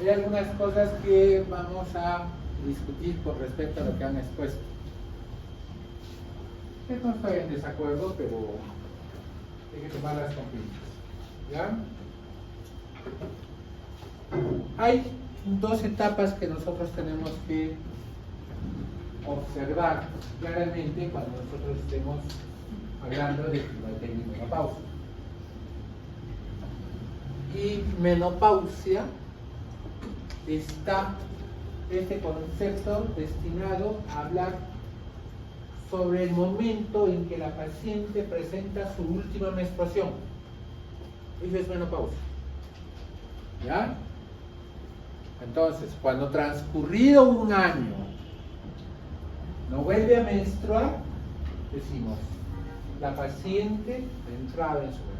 hay algunas cosas que vamos a discutir con respecto a lo que han expuesto. Yo no estoy en desacuerdo, pero hay que tomarlas con pinzas. ¿Ya? Hay dos etapas que nosotros tenemos que observar claramente cuando nosotros estemos hablando de climaterio y menopausia. Y menopausia está este concepto destinado a hablar sobre el momento en que la paciente presenta su última menstruación. Eso es menopausia. ¿Ya? Entonces, cuando transcurrido un año no vuelve a menstruar, decimos, la paciente ha entrado en su menopausia.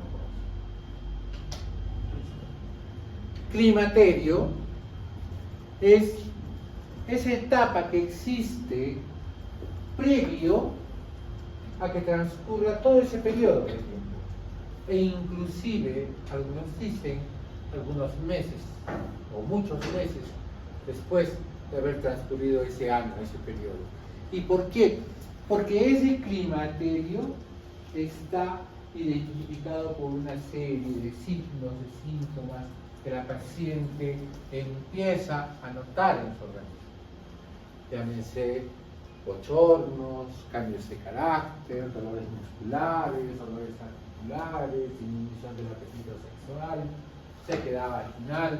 Climaterio es esa etapa que existe previo a que transcurra todo ese periodo de tiempo. E inclusive, algunos dicen, algunos meses o muchos meses después de haber transcurrido ese año, ese periodo. ¿Y por qué? Porque ese climaterio está identificado por una serie de signos, de síntomas que la paciente empieza a notar en su organismo. Llámense bochornos, cambios de carácter, dolores musculares, dolores articulares, disminución del apetito sexual, sequedad vaginal,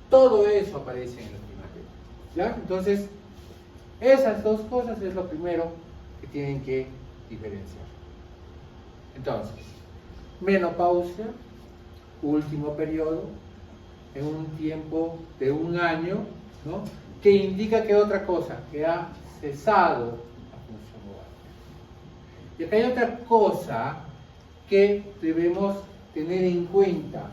todo eso aparece en el climaterio. ¿Ya? Entonces, esas dos cosas es lo primero que tienen que diferenciar. Entonces, menopausia, último periodo, en un tiempo de un año, ¿no? Que indica que otra cosa, que ha cesado la función ovárica. Y acá hay otra cosa que debemos tener en cuenta.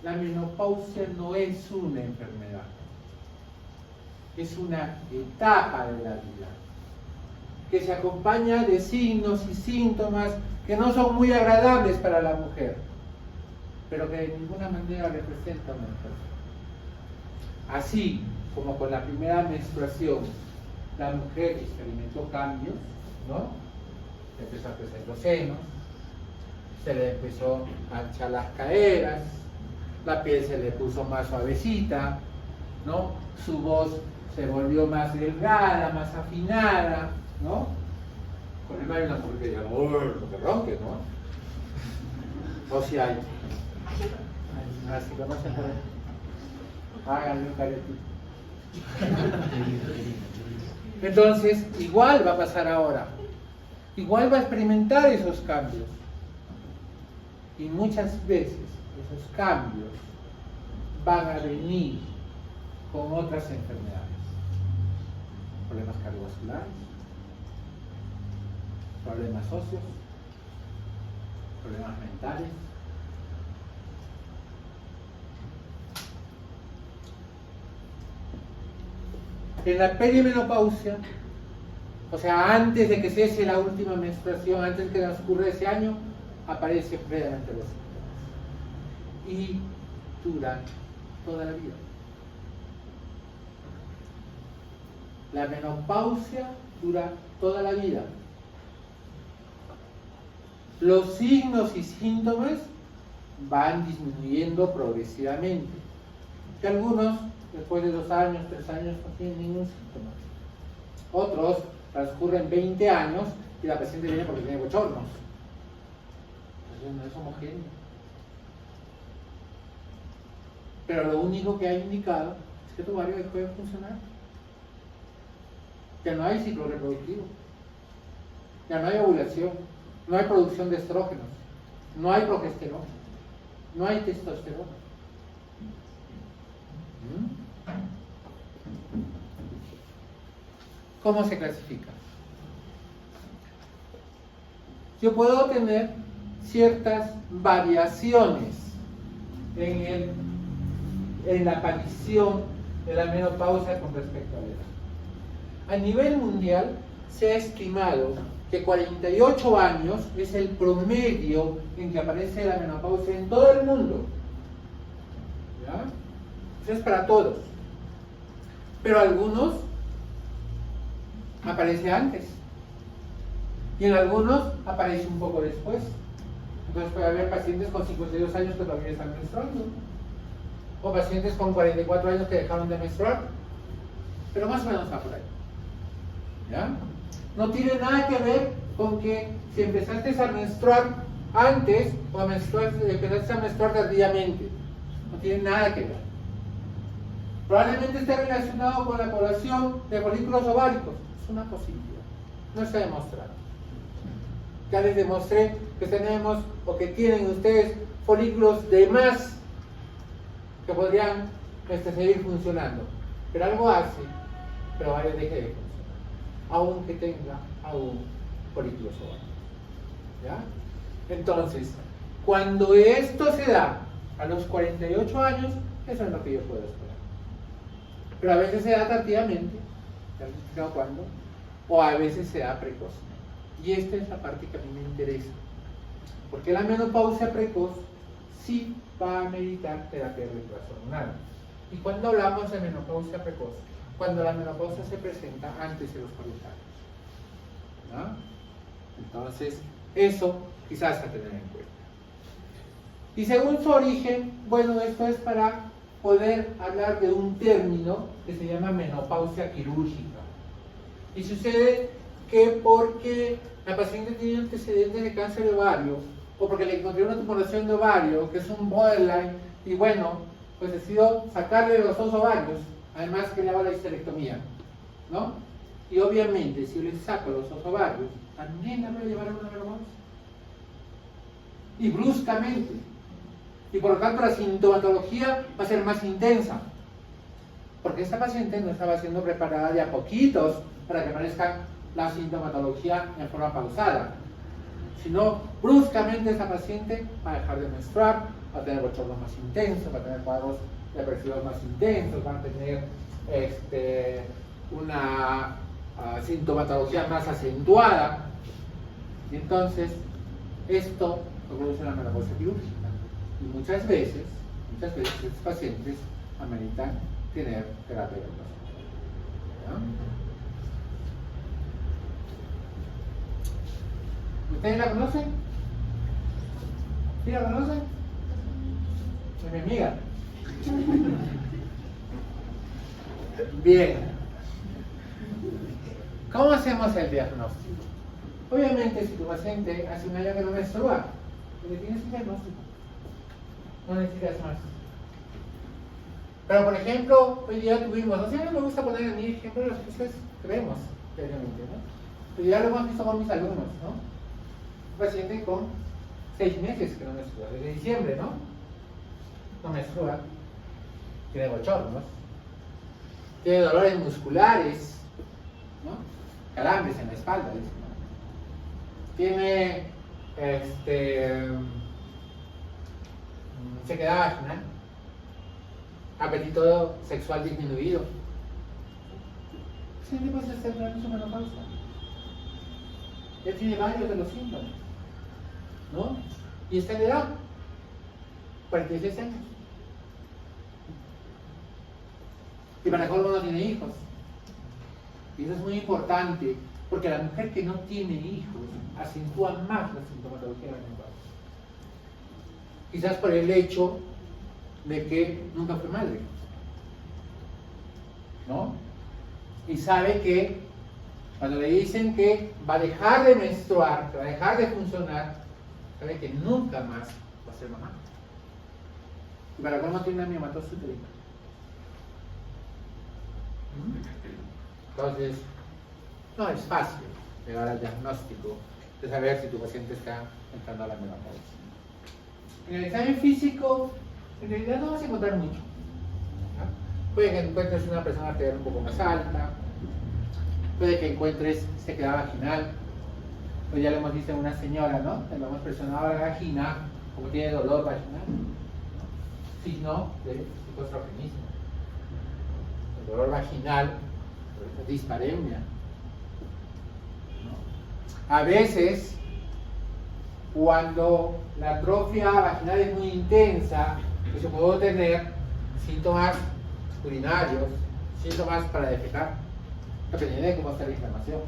La menopausia no es una enfermedad, es una etapa de la vida que se acompaña de signos y síntomas que no son muy agradables para la mujer, pero que de ninguna manera representan una enfermedad. Así como con la primera menstruación la mujer experimentó cambios, ¿no? Se empezó a crecer los senos, se le empezó a hinchar las caderas, la piel se le puso más suavecita, ¿no? Su voz se volvió más delgada, más afinada, ¿no? Con el hay una porquería, no que ronque, ¿no? O si hay. Así que no se puede. Háganle un caretito. Entonces, igual va a pasar ahora. Igual va a experimentar esos cambios. Y muchas veces esos cambios van a venir con otras enfermedades. Problemas cardiovasculares, problemas óseos, problemas mentales. En la perimenopausia, o sea, antes de que cese la última menstruación, antes de que transcurra ese año, aparece previamente los síntomas. Y dura toda la vida. La menopausia dura toda la vida. Los signos y síntomas van disminuyendo progresivamente. Que algunos, después de 2 años, 3 años, no tienen ningún síntoma. Otros transcurren 20 años y la paciente viene porque tiene bochornos. Entonces no es homogéneo. Pero lo único que ha indicado es que tu ovario dejó de funcionar. Ya no hay ciclo reproductivo. Ya no hay ovulación. No hay producción de estrógenos. No hay progesterona. No hay testosterona. ¿Cómo se clasifica? Yo puedo tener ciertas variaciones en la aparición de la menopausia con respecto a la edad. A nivel mundial se ha estimado que 48 años es el promedio en que aparece la menopausia en todo el mundo. ¿Ya? Eso es para todos. Pero algunos aparece antes. Y en algunos aparece un poco después. Entonces puede haber pacientes con 52 años que todavía están menstruando. O pacientes con 44 años que dejaron de menstruar. Pero más o menos está por ahí. ¿Ya? No tiene nada que ver con que si empezaste a menstruar antes o empezaste a menstruar tardíamente. No tiene nada que ver. Probablemente esté relacionado con la población de folículos ováricos. Es una posibilidad. No está demostrado. Ya les demostré que tenemos o que tienen ustedes folículos de más que podrían seguir funcionando. Pero algo hace, pero deje de funcionar. Aunque tenga aún folículos ováricos. ¿Ya? Entonces, cuando esto se da a los 48 años, eso es lo que yo puedo esperar. Pero a veces se da tardíamente, ya les he explicado cuándo, o a veces se da precozmente. Y esta es la parte que a mí me interesa. Porque la menopausia precoz sí va a meditar terapia de reemplazo hormonal. ¿Y cuando hablamos de menopausia precoz? Cuando la menopausia se presenta antes de los 40 años. ¿No? Entonces, eso quizás a tener en cuenta. Y según su origen, bueno, esto es para poder hablar de un término que se llama menopausia quirúrgica. Y sucede que porque la paciente tiene antecedentes de cáncer de ovario, o porque le encontré una tumoración de ovario, que es un borderline, y bueno, pues decidió sacarle los dos ovarios, además que le hago la histerectomía, ¿no? Y obviamente, si yo le saco los dos ovarios, también la voy a llevar a una menopausia. Y bruscamente. Y por lo tanto la sintomatología va a ser más intensa. Porque esta paciente no estaba siendo preparada de a poquitos para que aparezca la sintomatología en forma pausada. Sino bruscamente esta paciente va a dejar de menstruar, va a tener bochornos más intensos, va a tener cuadros depresivos más intensos, va a tener una sintomatología más acentuada. Y entonces esto produce una menopausia quirúrgica. Y muchas veces estos pacientes ameritan tener terapia de reemplazo. ¿Ustedes la conocen? ¿Sí la conocen? Es mi amiga. Bien. ¿Cómo hacemos el diagnóstico? Obviamente, si tu paciente hace un año que no menstrua, le tienes un diagnóstico. No necesitas más. Pero por ejemplo, hoy día tuvimos, no sé, me gusta poner en mi ejemplo las cosas que vemos previamente, ¿no? Hoy día lo hemos visto con mis alumnos, ¿no? Un paciente con 6 meses que no menstrua, desde diciembre, ¿no? No menstrua, tiene bochornos, tiene dolores musculares, ¿no? Calambres en la espalda, ¿no? Tiene sequedad vaginal, apetito sexual disminuido. Ese tipo se está entrando en su menopausia. Él tiene varios de los síntomas, ¿no? Y está en edad, 46 años. Y para colmo no tiene hijos. Y eso es muy importante, porque la mujer que no tiene hijos acentúa más la sintomatología de la menopausia. Quizás por el hecho de que nunca fue madre, ¿no? Y sabe que cuando le dicen que va a dejar de menstruar, que va a dejar de funcionar, sabe que nunca más va a ser mamá. Y para cómo tiene una miomatosis uterina. Entonces, no es fácil llegar al diagnóstico de saber si tu paciente está entrando a la menopausia. En el examen físico, en realidad no vas a encontrar mucho, ¿no? Puede que encuentres una persona arterial un poco más alta, puede que encuentres sequedad vaginal. Pues ya lo hemos visto en una señora, ¿no? Le hemos presionado la vagina, como tiene dolor vaginal, ¿no? Signo de hipoestrogenicismo. El dolor vaginal, dispareunia, ¿no? A veces, cuando la atrofia vaginal es muy intensa, pues yo puedo tener síntomas urinarios, síntomas para defecar, dependiendo de cómo está la inflamación,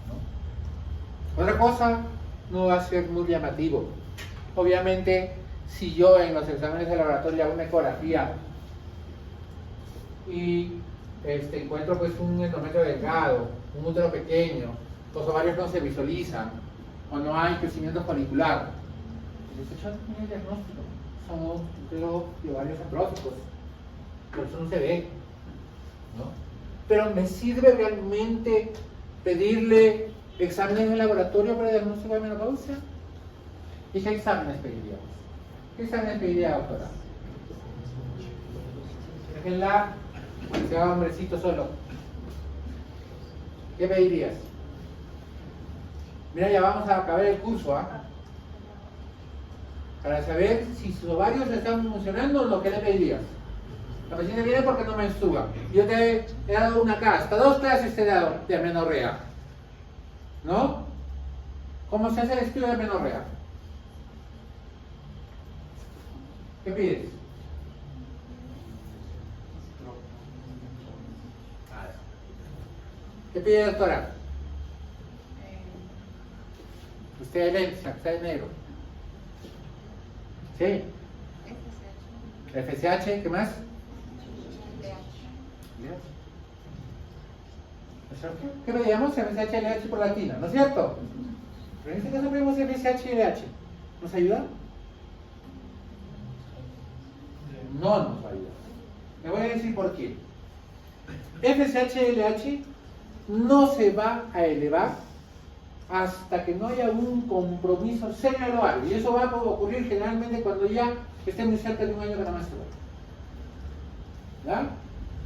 ¿no? Otra cosa no va a ser muy llamativo. Obviamente, si yo en los exámenes de laboratorio hago una ecografía y encuentro pues un endometrio delgado, un útero pequeño, los ovarios no se visualizan o no hay crecimiento folicular, pues yo tengo el diagnóstico, son úteros y ovarios atróficos, por eso no se ve, ¿no? Pero ¿me sirve realmente pedirle exámenes de laboratorio para el diagnóstico de menopausia? ¿Y qué exámenes pediríamos? ¿Qué exámenes pediría, doctora? Déjenla, que se haga hombrecito solo. ¿Qué pedirías? Mira, ya vamos a acabar el curso, ¿ah? Para saber si sus ovarios están funcionando o lo que le pedirías. La paciente viene porque no menstrua. Yo te he dado una clase, hasta 2 clases te he dado de amenorrea, ¿no? ¿Cómo se hace el estudio de amenorrea? ¿Qué pides? ¿Qué pide, doctora? Usted es lente, está de negro. ¿Sí? FSH, ¿qué más? ¿Qué pedíamos? FSH, LH por latina, ¿no es cierto? Pero en este caso pedimos FSH y LH. ¿Nos ayuda? No nos ayuda. Me voy a decir por qué. FSH y LH no se va a elevar hasta que no haya un compromiso serio al ovario. Y eso va a ocurrir generalmente cuando ya esté muy cerca de un año para menstruar. ¿Ya?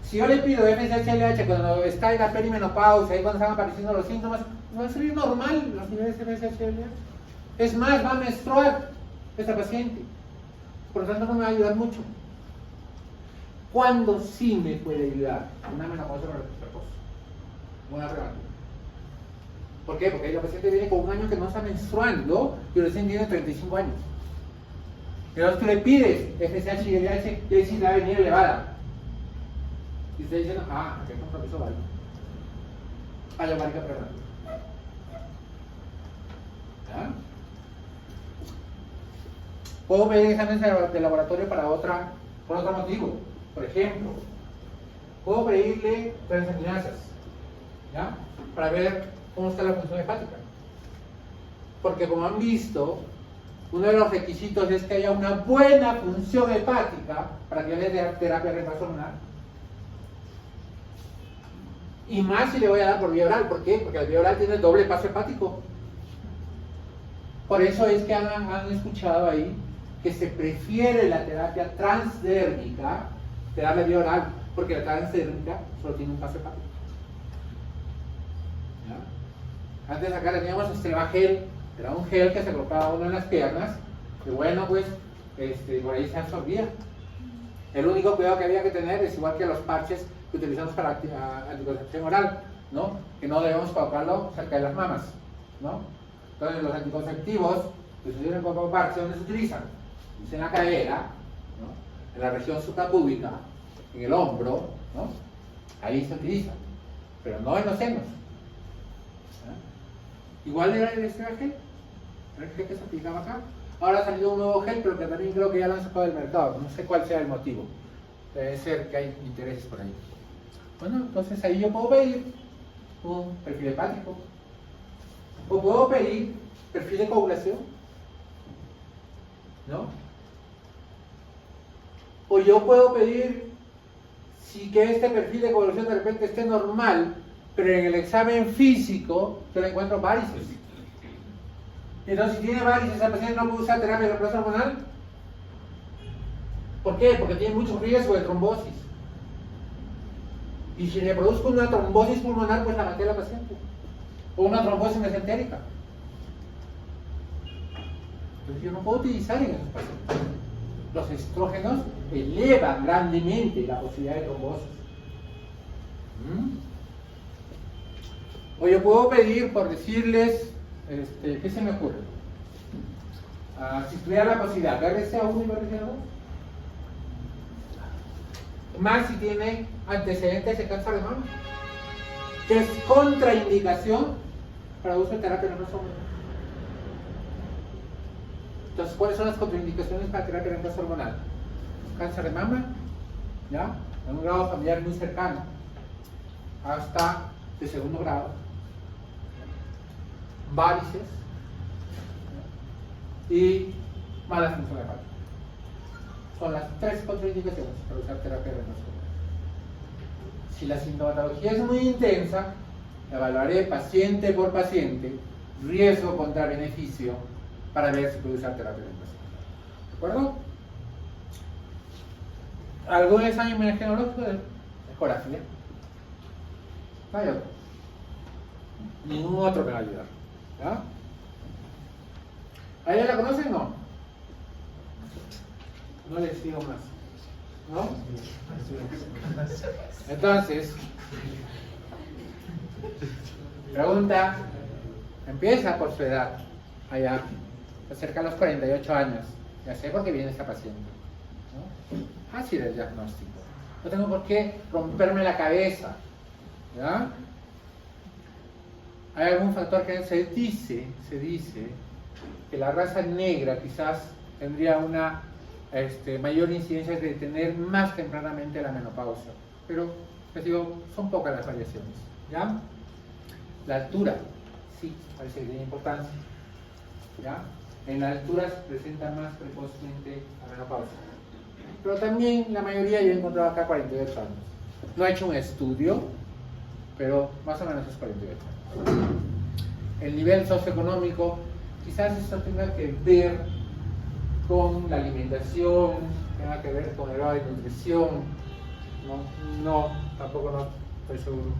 Si yo le pido FSH-LH cuando está en la perimenopausia y cuando están apareciendo los síntomas, va a salir normal los niveles de FSH-LH. Es más, va a menstruar esta paciente. Por lo tanto, no me va a ayudar mucho. ¿Cuándo sí me puede ayudar? Una menopausia precoz. Una prematura. ¿Por qué? Porque la paciente viene con un año que no está menstruando y recién tiene 35 años. Pero tú le pides FSH y LH y decís la va a venir elevada. Y usted diciendo, qué compromiso vale. La marica prematura. ¿Ya? Puedo pedir exámenes de laboratorio por otro motivo. Por ejemplo, puedo pedirle transaminasas, ¿ya? Para ver cómo está la función hepática. Porque como han visto, uno de los requisitos es que haya una buena función hepática para que le dé terapia de reemplazo hormonal. Y más si le voy a dar por vía oral. ¿Por qué? Porque el vía oral tiene el doble paso hepático. Por eso es que han escuchado ahí que se prefiere la terapia transdérmica que darle vía oral, porque la transdérmica solo tiene un paso hepático. ¿Ya? Antes acá teníamos Estrevagel, era un gel que se colocaba uno en las piernas, y bueno, pues por ahí se absorbía. El único cuidado que había que tener es igual que los parches que utilizamos para anticoncepción oral, ¿no? Que no debemos colocarlo cerca de las mamas, ¿no? Entonces los anticonceptivos que se utilizan como parche, ¿dónde se utilizan? En la cadera, ¿no? En la región suprapúbica, en el hombro, ¿no? Ahí se utiliza, pero no en los senos. Igual era el Estrevagel, era el gel que se aplicaba acá. Ahora ha salido un nuevo gel, pero que también creo que ya lo han sacado del mercado. No sé cuál sea el motivo. Debe ser que hay intereses por ahí. Bueno, entonces ahí yo puedo pedir un perfil hepático. O puedo pedir perfil de coagulación, ¿no? O yo puedo pedir si que este perfil de coagulación de repente esté normal, pero en el examen físico yo le encuentro varices. Entonces, si tiene varices, esa paciente no puede usar terapia de reemplazo hormonal. ¿Por qué? Porque tiene mucho riesgo de trombosis. Y si le produzco una trombosis pulmonar, pues la maté a la paciente. O una trombosis mesentérica. Entonces yo no puedo utilizar en esos pacientes. Los estrógenos elevan grandemente la posibilidad de trombosis. O yo puedo pedir, por decirles, ¿qué se me ocurre? Si tuviera la posibilidad, BRCA1 y BRCA2. más si tiene antecedentes de cáncer de mama, que es contraindicación para uso de terapia reemplazo hormonal. Entonces, ¿cuáles son las contraindicaciones para terapia reemplazo hormonal? Cáncer de mama, ¿ya? En un grado familiar muy cercano, hasta de segundo grado, varices y mala función hepática. Son las 3 contraindicaciones para usar terapia reemplazo hormonal. Si la sintomatología es muy intensa, evaluaré paciente por paciente, riesgo contra beneficio, para ver si puede usar terapia reemplazo hormonal. ¿De acuerdo? ¿Algún examen imunogenológico? Ecografía. No hay otro. Ningún otro me va a ayudar. ¿Ya? ¿A ella la conocen? No. No les digo más. ¿No? Entonces, pregunta, empieza por su edad, allá, cerca de los 48 años. Ya sé por qué viene esta paciente, ¿no? Fácil el diagnóstico. No tengo por qué romperme la cabeza, ¿ya? Hay algún factor que se dice que la raza negra quizás tendría una mayor incidencia de tener más tempranamente la menopausia, pero les digo, son pocas las variaciones, ¿ya? La altura, sí, parece que tiene importancia, ¿ya? En la altura se presenta más precozmente la menopausia, pero también la mayoría yo he encontrado acá 48 años. No he hecho un estudio, pero más o menos es 48 años. El nivel socioeconómico, quizás esto tenga que ver con la alimentación, tenga que ver con el grado de nutrición, no, tampoco no estoy seguro.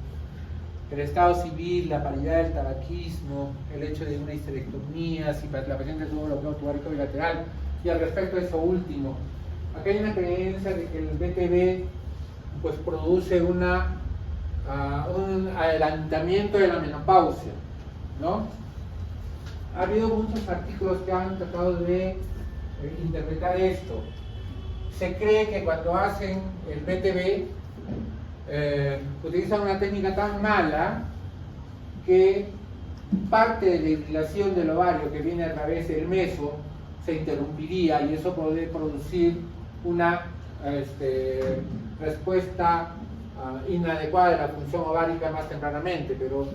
El estado civil, la paridad del tabaquismo, el hecho de una histerectomía, si la paciente tuvo bloqueo tubario bilateral, y al respecto de eso último, acá hay una creencia de que el BTB pues produce un adelantamiento de la menopausia, ¿no? Ha habido muchos artículos que han tratado de interpretar esto. Se cree que cuando hacen el BTB utilizan una técnica tan mala que parte de la irrigación del ovario que viene a través del meso se interrumpiría y eso puede producir una respuesta inadecuada de la función ovárica más tempranamente, pero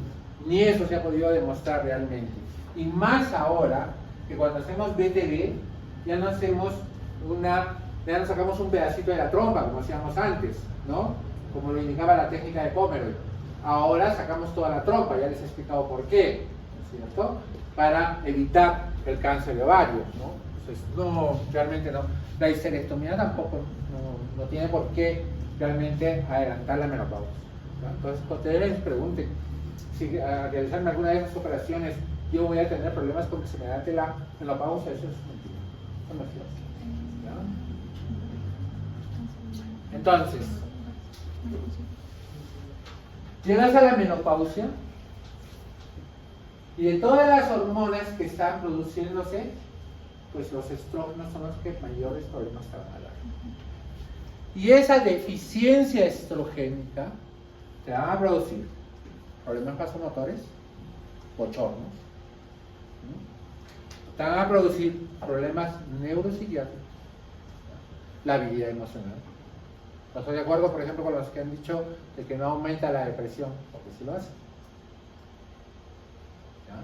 ni eso se ha podido demostrar realmente. Y más ahora que cuando hacemos BTB ya no hacemos ya no sacamos un pedacito de la trompa como hacíamos antes, ¿no? Como lo indicaba la técnica de Pomeroy. Ahora sacamos toda la trompa, ya les he explicado por qué, ¿cierto? Para evitar el cáncer de ovario, ¿no? Entonces, no, realmente no. La histerectomía tampoco no tiene por qué realmente adelantar la menopausia, ¿no? Entonces, cuando ustedes les pregunten si al realizarme alguna de esas operaciones yo voy a tener problemas porque se me adelante la menopausia, eso es mentira. Eso no es cierto, ¿no? Entonces, llegas a la menopausia y de todas las hormonas que están produciéndose, pues los estrógenos son los que mayores problemas te van a dar. Y esa deficiencia estrogénica te va a producir problemas vasomotores, bochornos, ¿no? Te van a producir problemas neuropsiquiátricos, la habilidad emocional. No estoy de acuerdo, por ejemplo, con los que han dicho de que no aumenta la depresión, porque sí lo hace. ¿Ya?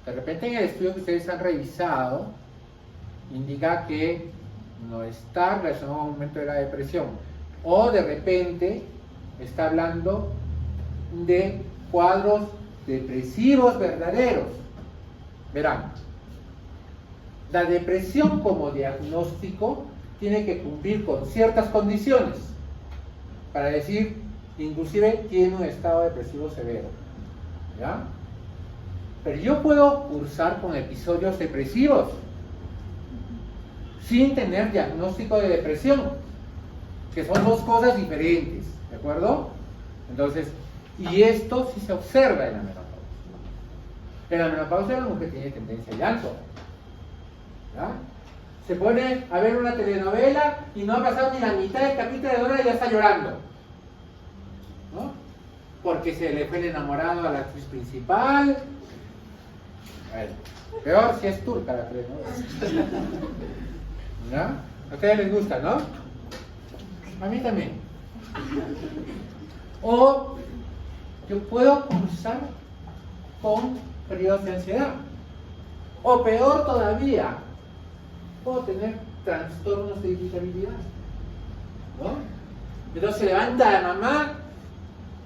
De repente en el estudio que ustedes han revisado, indica que no está relacionado a un aumento de la depresión. O de repente está hablando de cuadros depresivos verdaderos. Verán, la depresión como diagnóstico tiene que cumplir con ciertas condiciones para decir, inclusive tiene un estado depresivo severo, ¿ya? Pero yo puedo cursar con episodios depresivos sin tener diagnóstico de depresión, que son dos cosas diferentes, ¿de acuerdo? Entonces, y esto sí se observa en la menopausia. En la menopausia la mujer tiene tendencia al llanto, ¿ya? Se pone a ver una telenovela y no ha pasado ni la mitad del capítulo de la hora y ya está llorando, ¿no? Porque se le fue el enamorado a la actriz principal. Bueno, peor si es turca la actriz, ¿no? ¿No? A ustedes les gusta, ¿no? A mí también. O yo puedo cursar con periodos de ansiedad. O peor todavía, puedo tener trastornos de irritabilidad, ¿no? Entonces se levanta la mamá,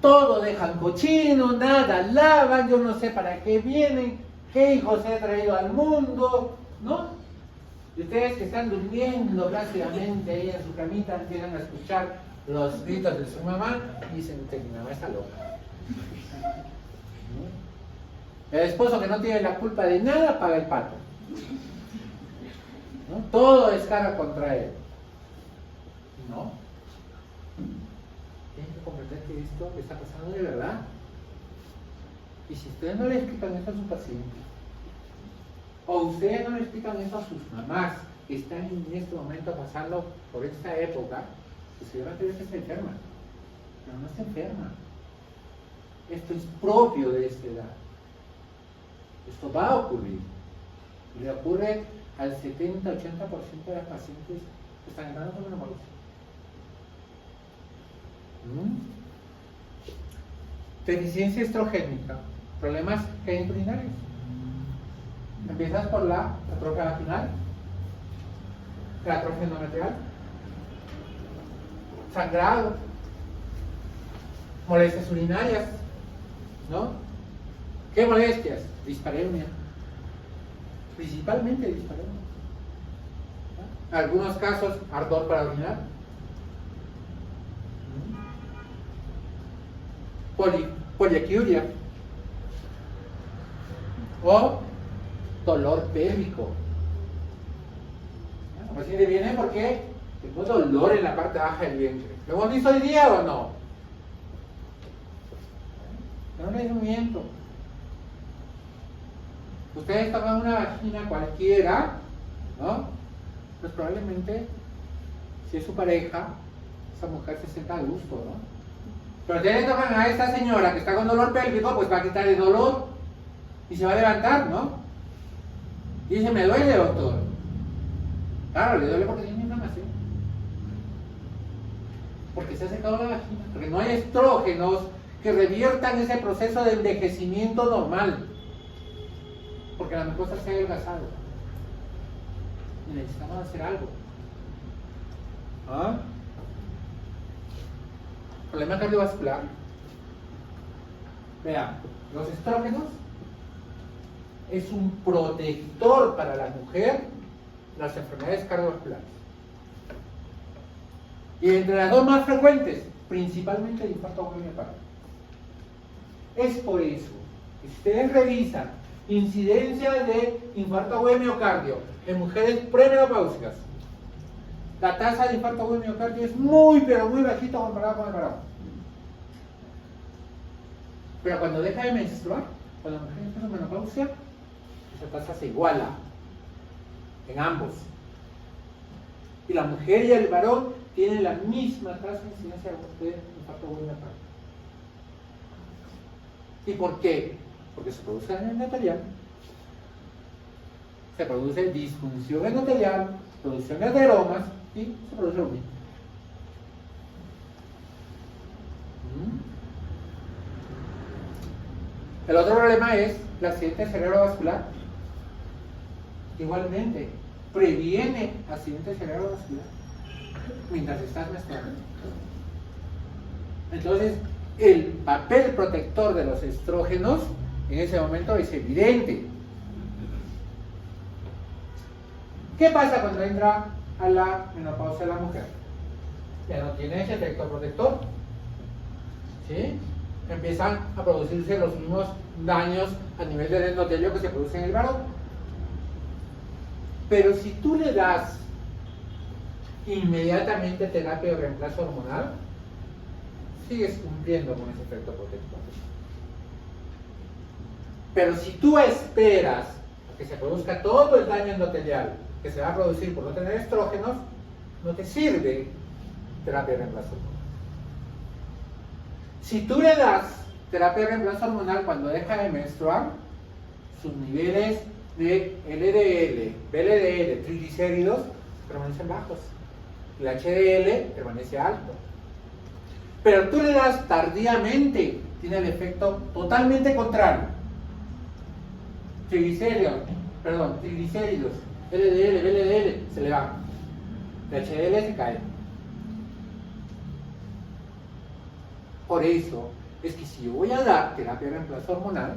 todo dejan cochino, nada lavan, yo no sé para qué vienen, qué hijos he traído al mundo, ¿no? Y ustedes que están durmiendo plácidamente ahí en su camita empiezan a escuchar los gritos de su mamá y dicen, mi mamá está loca. El esposo que no tiene la culpa de nada paga el pato, ¿no? Todo es cara contra él, ¿no? Tienen que comprender que esto está pasando de verdad. Y si ustedes no le explican esto a su paciente, o ustedes no le explican eso a sus mamás que están en este momento pasando por esta época, pues se van a creer que está enferma. Pero no está enferma. Esto es propio de esta edad. Esto va a ocurrir. Y le ocurre al 70-80% de las pacientes que están entrando con menopausia. Deficiencia estrogénica, problemas genitourinarios. Empiezas por la atrofia vaginal, la atrofia endometrial, sangrado, molestias urinarias, ¿no? ¿Qué molestias? Dispareunia, principalmente dispareunia. ¿No? En algunos casos, ardor para orinar, poliaquiuria o dolor pélvico. El paciente viene porque tengo dolor en la parte baja del vientre. ¿Lo hemos visto hoy día o no? No les miento. Ustedes toman una vagina cualquiera, ¿no? Pues probablemente, si es su pareja, esa mujer se sienta a gusto, ¿no? Pero ustedes toman a esta señora que está con dolor pélvico, pues va a quitar el dolor y se va a levantar, ¿no? Y dice, me duele, doctor. Claro, le duele porque tiene inflamación. Porque se ha secado la vagina, porque no hay estrógenos que reviertan ese proceso de envejecimiento normal. Porque la mucosa se ha adelgazado. Y necesitamos hacer algo. ¿Ah? Problema cardiovascular. Vean, los estrógenos es un protector para la mujer de las enfermedades cardiovasculares. Y entre las dos más frecuentes, principalmente el infarto agudo miocardio. Es por eso que si ustedes revisan incidencia de infarto agudo miocardio en mujeres premenopáusicas, la tasa de infarto agudo miocardio es muy, pero muy bajita comparada con el varón. Pero cuando deja de menstruar, cuando la mujer entra en menopausia, esa tasa se iguala en ambos. Y la mujer y el varón tienen la misma tasa de incidencia de infarto agudo miocardio. ¿Y por qué? Porque se produce daño endotelial, se produce disfunción endotelial, producción de ateromas y se produce lo mismo. El otro problema es el accidente cerebrovascular. Igualmente, previene accidente cerebrovascular mientras estás menstruando. Entonces, el papel protector de los estrógenos en ese momento es evidente. ¿Qué pasa cuando entra a la menopausia la mujer? Ya no tiene ese efecto protector, ¿sí? Empiezan a producirse los mismos daños a nivel del endotelio que se producen en el varón. Pero si tú le das inmediatamente terapia de reemplazo hormonal, sigues cumpliendo con ese efecto protector. Pero si tú esperas a que se produzca todo el daño endotelial que se va a producir por no tener estrógenos, no te sirve terapia de reemplazo hormonal. Si tú le das terapia de reemplazo hormonal cuando deja de menstruar, sus niveles de LDL, VLDL, triglicéridos permanecen bajos. El HDL permanece alto. Pero tú le das tardíamente, tiene el efecto totalmente contrario. Triglicéridos, LDL, VLDL se le va. El HDL se cae. Por eso es que si yo voy a dar terapia de reemplazo hormonal,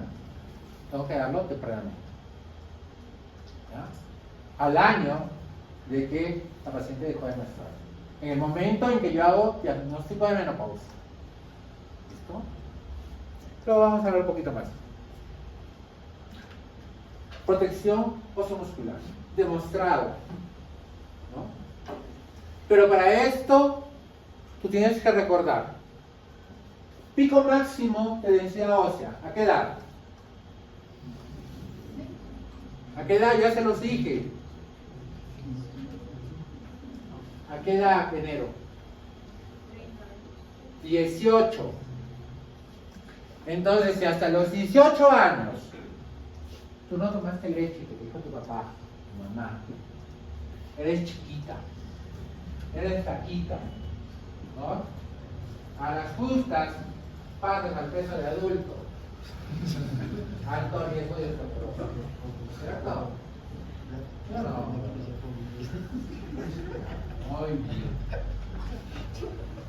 tengo que darlo tempranamente. ¿Ya? Al año de que la paciente dejó de menstruar. En el momento en que yo hago diagnóstico de menopausia. ¿Listo? Pero vamos a hablar un poquito más. Protección osteomuscular. Demostrado. ¿No? Pero para esto, tú tienes que recordar. Pico máximo de densidad ósea. ¿A qué edad? ¿A qué edad? Ya se los dije. ¿A qué edad, enero? 18. Entonces, si hasta los 18 años tú no tomaste leche que te dijo tu papá, tu mamá, eres chiquita, eres flaquita, ¿no? A las justas pasas al peso de adulto, alto riesgo de osteoporosis, ¿cierto? ¿Sí o no? Muy bien.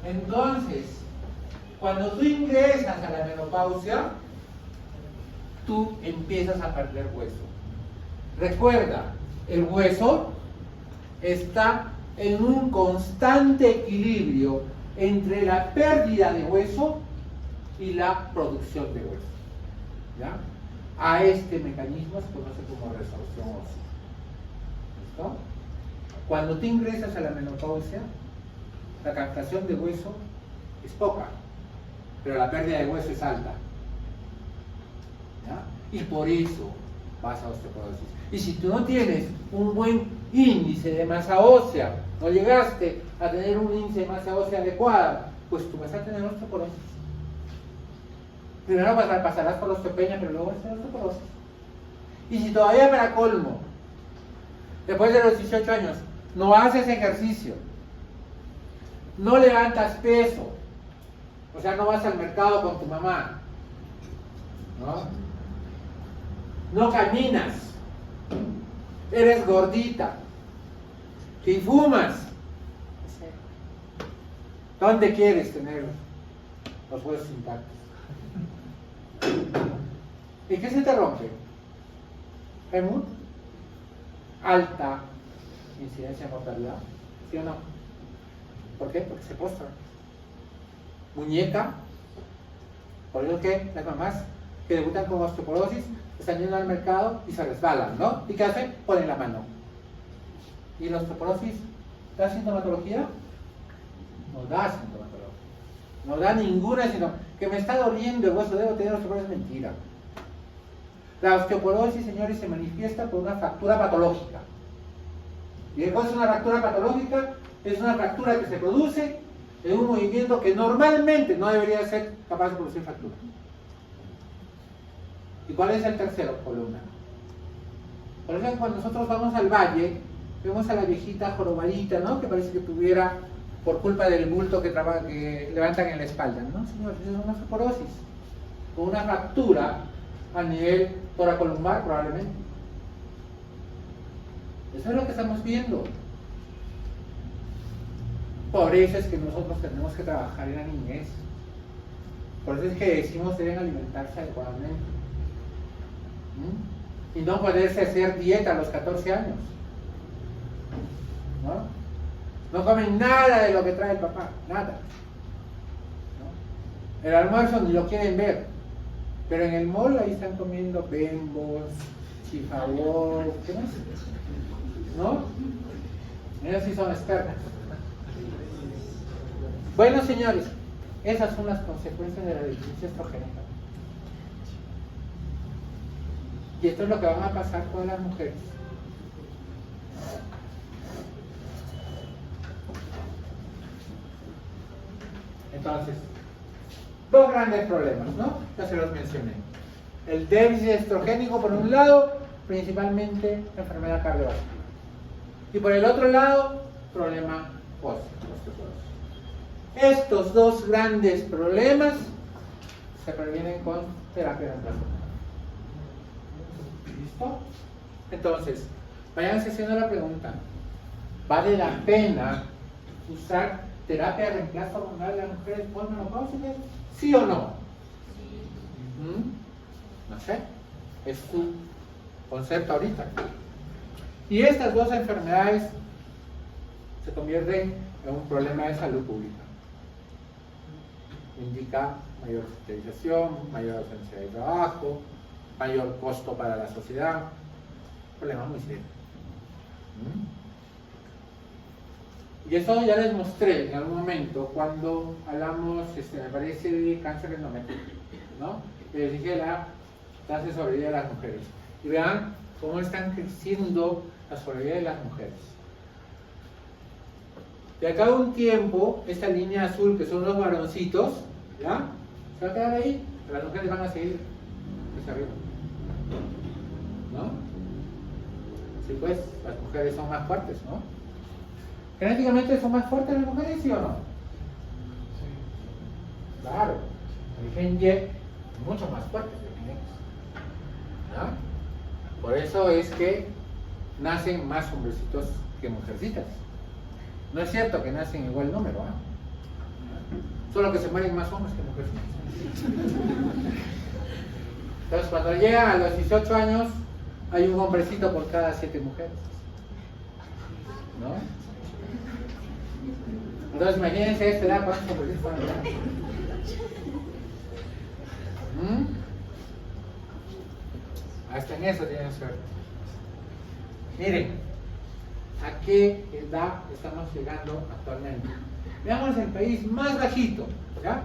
Entonces, cuando tú ingresas a la menopausia, tú empiezas a perder hueso. Recuerda, el hueso está en un constante equilibrio entre la pérdida de hueso y la producción de hueso. ¿Ya? A este mecanismo se conoce como resorción ósea. ¿Listo? Cuando tú ingresas a la menopausia, la captación de hueso es poca, pero la pérdida de hueso es alta. ¿Ya? Y por eso vas a osteoporosis. Y si tú no tienes un buen índice de masa ósea, no llegaste a tener un índice de masa ósea adecuada, pues tú vas a tener osteoporosis. Primero pasarás por osteopenia, pero luego vas a tener osteoporosis. Y si todavía para colmo, después de los 18 años, no haces ejercicio, no levantas peso, o sea, no vas al mercado con tu mamá, no caminas, eres gordita y fumas, ¿dónde quieres tener los huesos intactos? ¿Y qué se te rompe? ¿Fémur? Alta incidencia de mortalidad, ¿sí o no? ¿Por qué? Porque se postra. Muñeca, por eso que las mamás que debutan con osteoporosis están yendo al mercado y se resbalan, ¿no? ¿Y qué hacen? Ponen la mano. ¿Y la osteoporosis da sintomatología? No da sintomatología. No da ninguna sintomatología. Que me está doliendo el hueso, debo tener osteoporosis, es mentira. La osteoporosis, señores, se manifiesta por una fractura patológica. ¿Y qué es una fractura patológica? Es una fractura que se produce en un movimiento que normalmente no debería ser capaz de producir fractura. ¿Y cuál es el tercero? Columna. Por ejemplo, cuando nosotros vamos al valle, vemos a la viejita jorobadita, ¿no? Que parece que tuviera, por culpa del bulto que levantan en la espalda, ¿no? Señores, es una osteoporosis, con una fractura a nivel toracolumbar probablemente. Eso es lo que estamos viendo. Por eso es que nosotros tenemos que trabajar en la niñez. Por eso es que decimos deben alimentarse adecuadamente. Y no poderse hacer dieta a los 14 años. No comen nada de lo que trae el papá, nada. El almuerzo ni lo quieren ver. Pero en el mall ahí están comiendo bembos, chifabón, ¿qué más? ¿No? Ellos sí son expertos. Bueno, señores, esas son las consecuencias de la deficiencia estrogénica. Y esto es lo que van a pasar con las mujeres. Entonces, dos grandes problemas, ¿no? Ya se los mencioné. El déficit estrogénico por un lado, principalmente enfermedad cardiovascular. Y por el otro lado, problema osteoporosis. Estos dos grandes problemas se previenen con terapia de reemplazo. ¿Listo? Entonces, váyanse haciendo la pregunta. ¿Vale la pena usar terapia de reemplazo hormonal en las mujeres posmenopáusicas? ¿Sí o no? No sé. Es tu concepto ahorita. Y estas dos enfermedades se convierten en un problema de salud pública. Indica mayor hospitalización, mayor ausencia de trabajo, mayor costo para la sociedad. Problema muy serio. Y eso ya les mostré en algún momento cuando hablamos, me parece, de cáncer endométrico, ¿no? Y les dije la tasa de sobrevida de las mujeres. Y vean cómo están creciendo la sobrevida de las mujeres. De acá a un tiempo, esta línea azul que son los varoncitos, ¿ya? Se va a quedar ahí, pero las mujeres van a seguir hacia arriba, ¿no? Sí, pues, las mujeres son más fuertes, ¿no? ¿Genéticamente son más fuertes las mujeres, sí o no? Sí. Claro, el gen Y es mucho más fuerte que el gen X, ¿no? Por eso es que nacen más hombrecitos que mujercitas. No es cierto que nacen igual número, ¿eh? Solo que se mueren más hombres que mujercitas. Entonces, cuando llegan a los 18 años, hay un hombrecito por cada 7 mujeres, ¿no? Entonces, imagínense a esta edad cuántos hombrecitos van a llegar. Hasta en eso tienen suerte. Miren, ¿a qué edad estamos llegando actualmente? Veamos el país más bajito, ¿ya?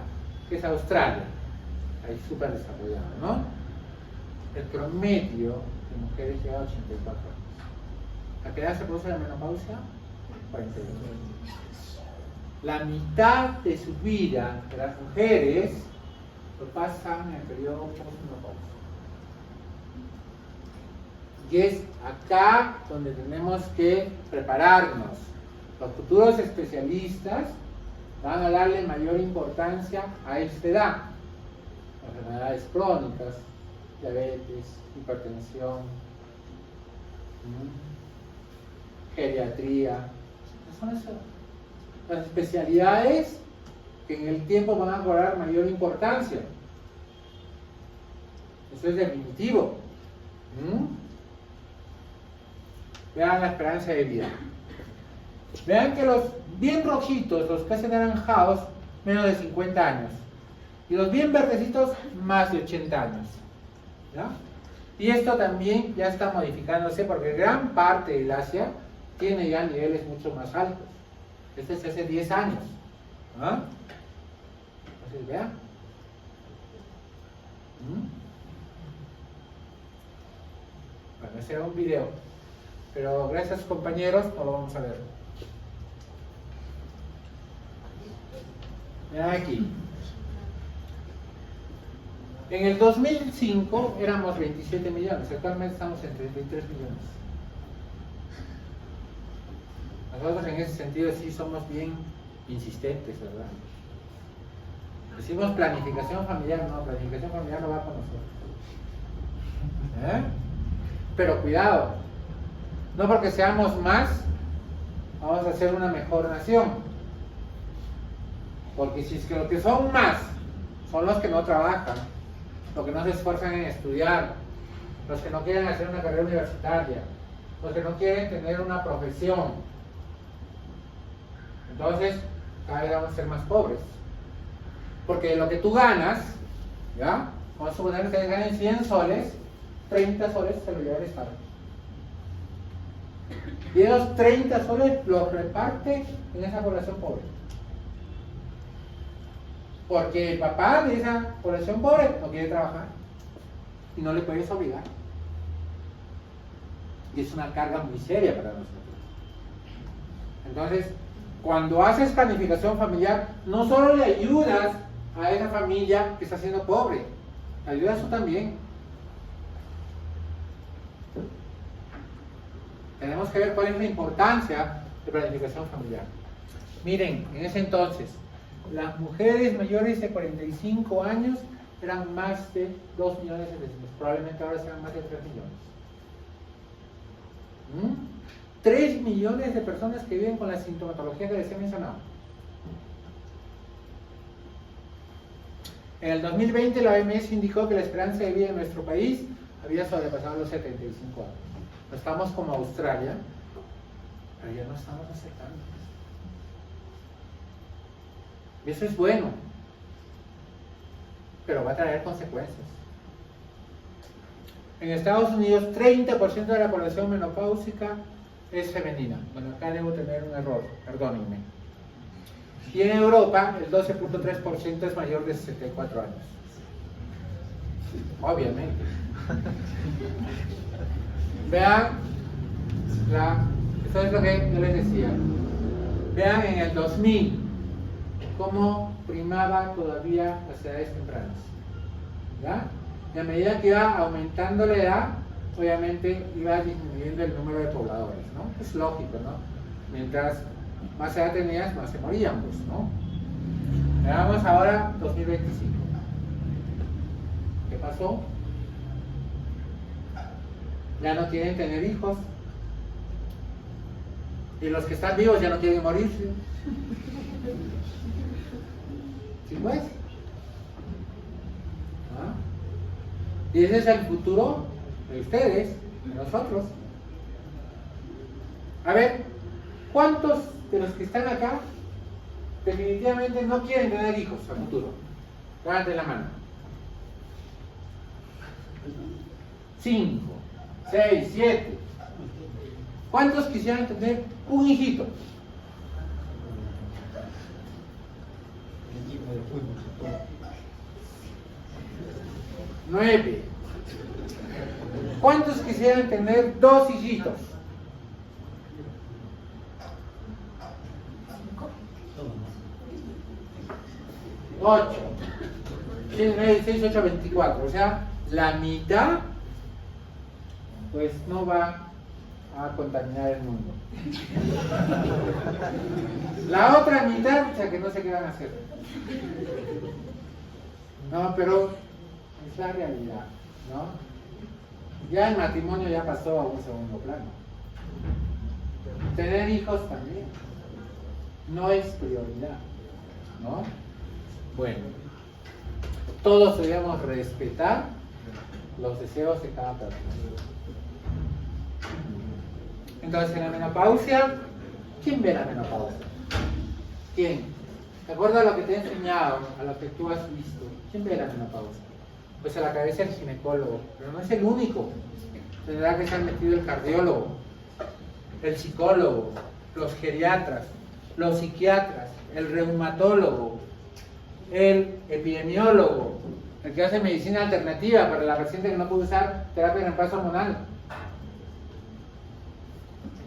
Que es Australia. Ahí súper desarrollado, ¿no? El promedio de mujeres llega a 84 años. ¿A qué edad se produce la menopausia? 42 años. La mitad de su vida de las mujeres lo pasan en el periodo postmenopáusico. Y es acá donde tenemos que prepararnos. Los futuros especialistas van a darle mayor importancia a esta edad. Enfermedades crónicas, diabetes, hipertensión, geriatría. Son esas las especialidades que en el tiempo van a cobrar mayor importancia. Eso es definitivo. Vean la esperanza de vida. Vean que los bien rojitos, los casi anaranjados, menos de 50 años. Y los bien verdecitos, más de 80 años. ¿Ya? Y esto también ya está modificándose porque gran parte del Asia tiene ya niveles mucho más altos. Este es hace 10 años. ¿Ah? Entonces, vean. Bueno, ese era un video. Pero gracias, compañeros, no lo vamos a ver. Vean aquí. En el 2005 éramos 27 millones, actualmente estamos en 33 millones. Nosotros en ese sentido sí somos bien insistentes, ¿verdad? Decimos planificación familiar, no, planificación familiar no va con nosotros. Pero cuidado, no porque seamos más, vamos a ser una mejor nación. Porque si es que los que son más son los que no trabajan, los que no se esfuerzan en estudiar, los que no quieren hacer una carrera universitaria, los que no quieren tener una profesión, entonces cada vez vamos a ser más pobres. Porque lo que tú ganas, ¿ya? Vamos a suponer que ganen 100 soles, 30 soles se lo lleva el Estado. Y esos 30 soles los reparte en esa población pobre. Porque el papá de esa población pobre no quiere trabajar y no le puedes obligar. Y es una carga muy seria para nosotros. Entonces, Cuando haces planificación familiar, no solo le ayudas a esa familia que está siendo pobre, le ayudas tú también. Tenemos que ver cuál es la importancia de planificación familiar. Miren, en ese entonces, las mujeres mayores de 45 años eran más de 2 millones de vecinos, probablemente ahora sean más de 3 millones. 3 millones de personas que viven con la sintomatología que les he mencionado. En el 2020 la OMS indicó que la esperanza de vida en nuestro país había sobrepasado los 75 años. No estamos como Australia, pero ya no estamos acercando. Y eso es bueno, pero va a traer consecuencias. En Estados Unidos, 30% de la población menopáusica es femenina. Bueno, acá debo tener un error, perdónenme. Y en Europa, el 12.3% es mayor de 64 años. Obviamente. Vean, eso es lo que yo les decía. Vean en el 2000 cómo primaba todavía las edades tempranas. ¿Ya? Y a medida que iba aumentando la edad, obviamente iba disminuyendo el número de pobladores, ¿no? Es lógico, ¿no? Mientras más edad tenías, más se morían, pues, ¿no? Veamos ahora 2025. ¿Qué pasó? Ya no quieren tener hijos. Y los que están vivos ya no quieren morirse. ¿Sí pues? ¿Ah? Y ese es el futuro de ustedes, de nosotros. A ver, ¿cuántos de los que están acá definitivamente no quieren tener hijos a futuro? Levanten la mano. 5, 6, 7. ¿Cuántos quisieran tener un hijito? Nueve. ¿Cuántos quisieran tener 2 hijitos? 8. 6, 8, 24. O sea, la mitad pues no va a contaminar el mundo. La otra mitad, o sea, que no sé qué van a hacer. No, pero es la realidad, ¿no? Ya el matrimonio ya pasó a un segundo plano. Tener hijos también no es prioridad, ¿no? Bueno, todos debemos respetar los deseos de cada persona. Entonces, en la menopausia, ¿quién ve la menopausia? ¿Quién? De acuerdo a lo que te he enseñado, a lo que tú has visto, ¿quién ve la menopausia? Pues a la cabeza el ginecólogo, pero no es el único. Tendrá que estar metido el cardiólogo, el psicólogo, los geriatras, los psiquiatras, el reumatólogo, el epidemiólogo, el que hace medicina alternativa para la paciente que no puede usar terapia de reemplazo hormonal.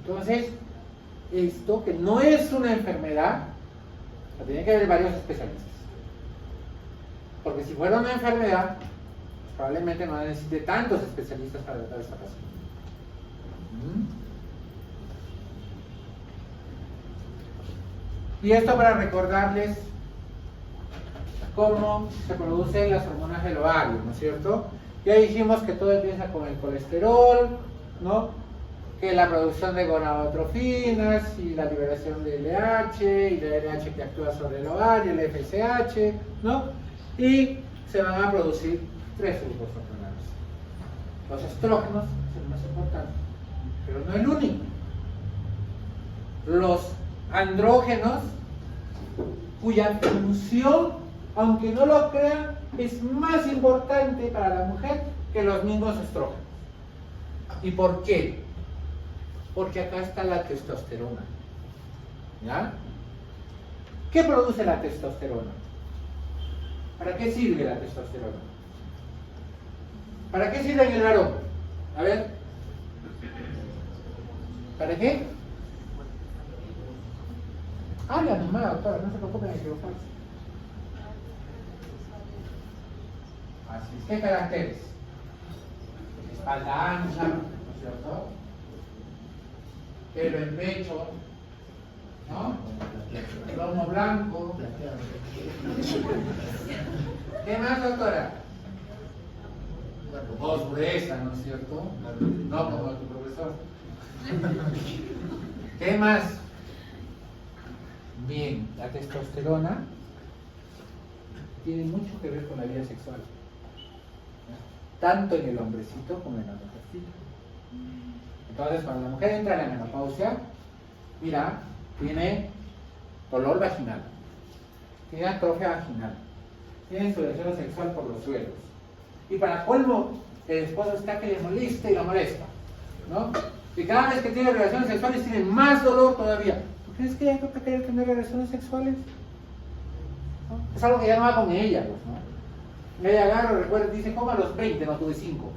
Entonces, esto que no es una enfermedad, lo tienen que ver varios especialistas. Porque si fuera una enfermedad, pues probablemente no necesite tantos especialistas para tratar esta paciente. Y esto para recordarles cómo se producen las hormonas del ovario, ¿no es cierto? Ya dijimos que todo empieza con el colesterol, ¿no? Que la producción de gonadotrofinas y la liberación de LH y la LH que actúa sobre el ovario, el FSH, ¿no? Y se van a producir 3 grupos hormonales. Los estrógenos son el más importante, pero no el único. Los andrógenos, cuya función, aunque no lo crean, es más importante para la mujer que los mismos estrógenos. ¿Y por qué? Porque acá está la testosterona. ¿Ya? ¿Qué produce la testosterona? ¿Para qué sirve la testosterona? ¿Para qué sirve en el varón? A ver. ¿Para qué? La mamá, doctora, no se preocupen de equivocarse. Así es. ¿Qué caracteres? Espalda ancha, ¿no es cierto? Pelo en pecho, ¿no? Lomo blanco. ¿Qué más, doctora? Voz gruesa, ¿no es cierto? No como tu profesor. ¿Qué más? Bien, la testosterona tiene mucho que ver con la vida sexual, tanto en el hombrecito como en la mujercita. Entonces, cuando la mujer entra en la menopausia, mira, tiene dolor vaginal, tiene atrofia vaginal, tiene su deseo sexual por los suelos. Y para colmo, el esposo está que le molesta y lo molesta, ¿no? Y cada vez que tiene relaciones sexuales tiene más dolor todavía. ¿Tú crees que ella no va a querer tener relaciones sexuales? ¿No? Es algo que ya no va con ella, pues, ¿no? Ella agarra, recuerda, dice, como a los 20, no tuve 5.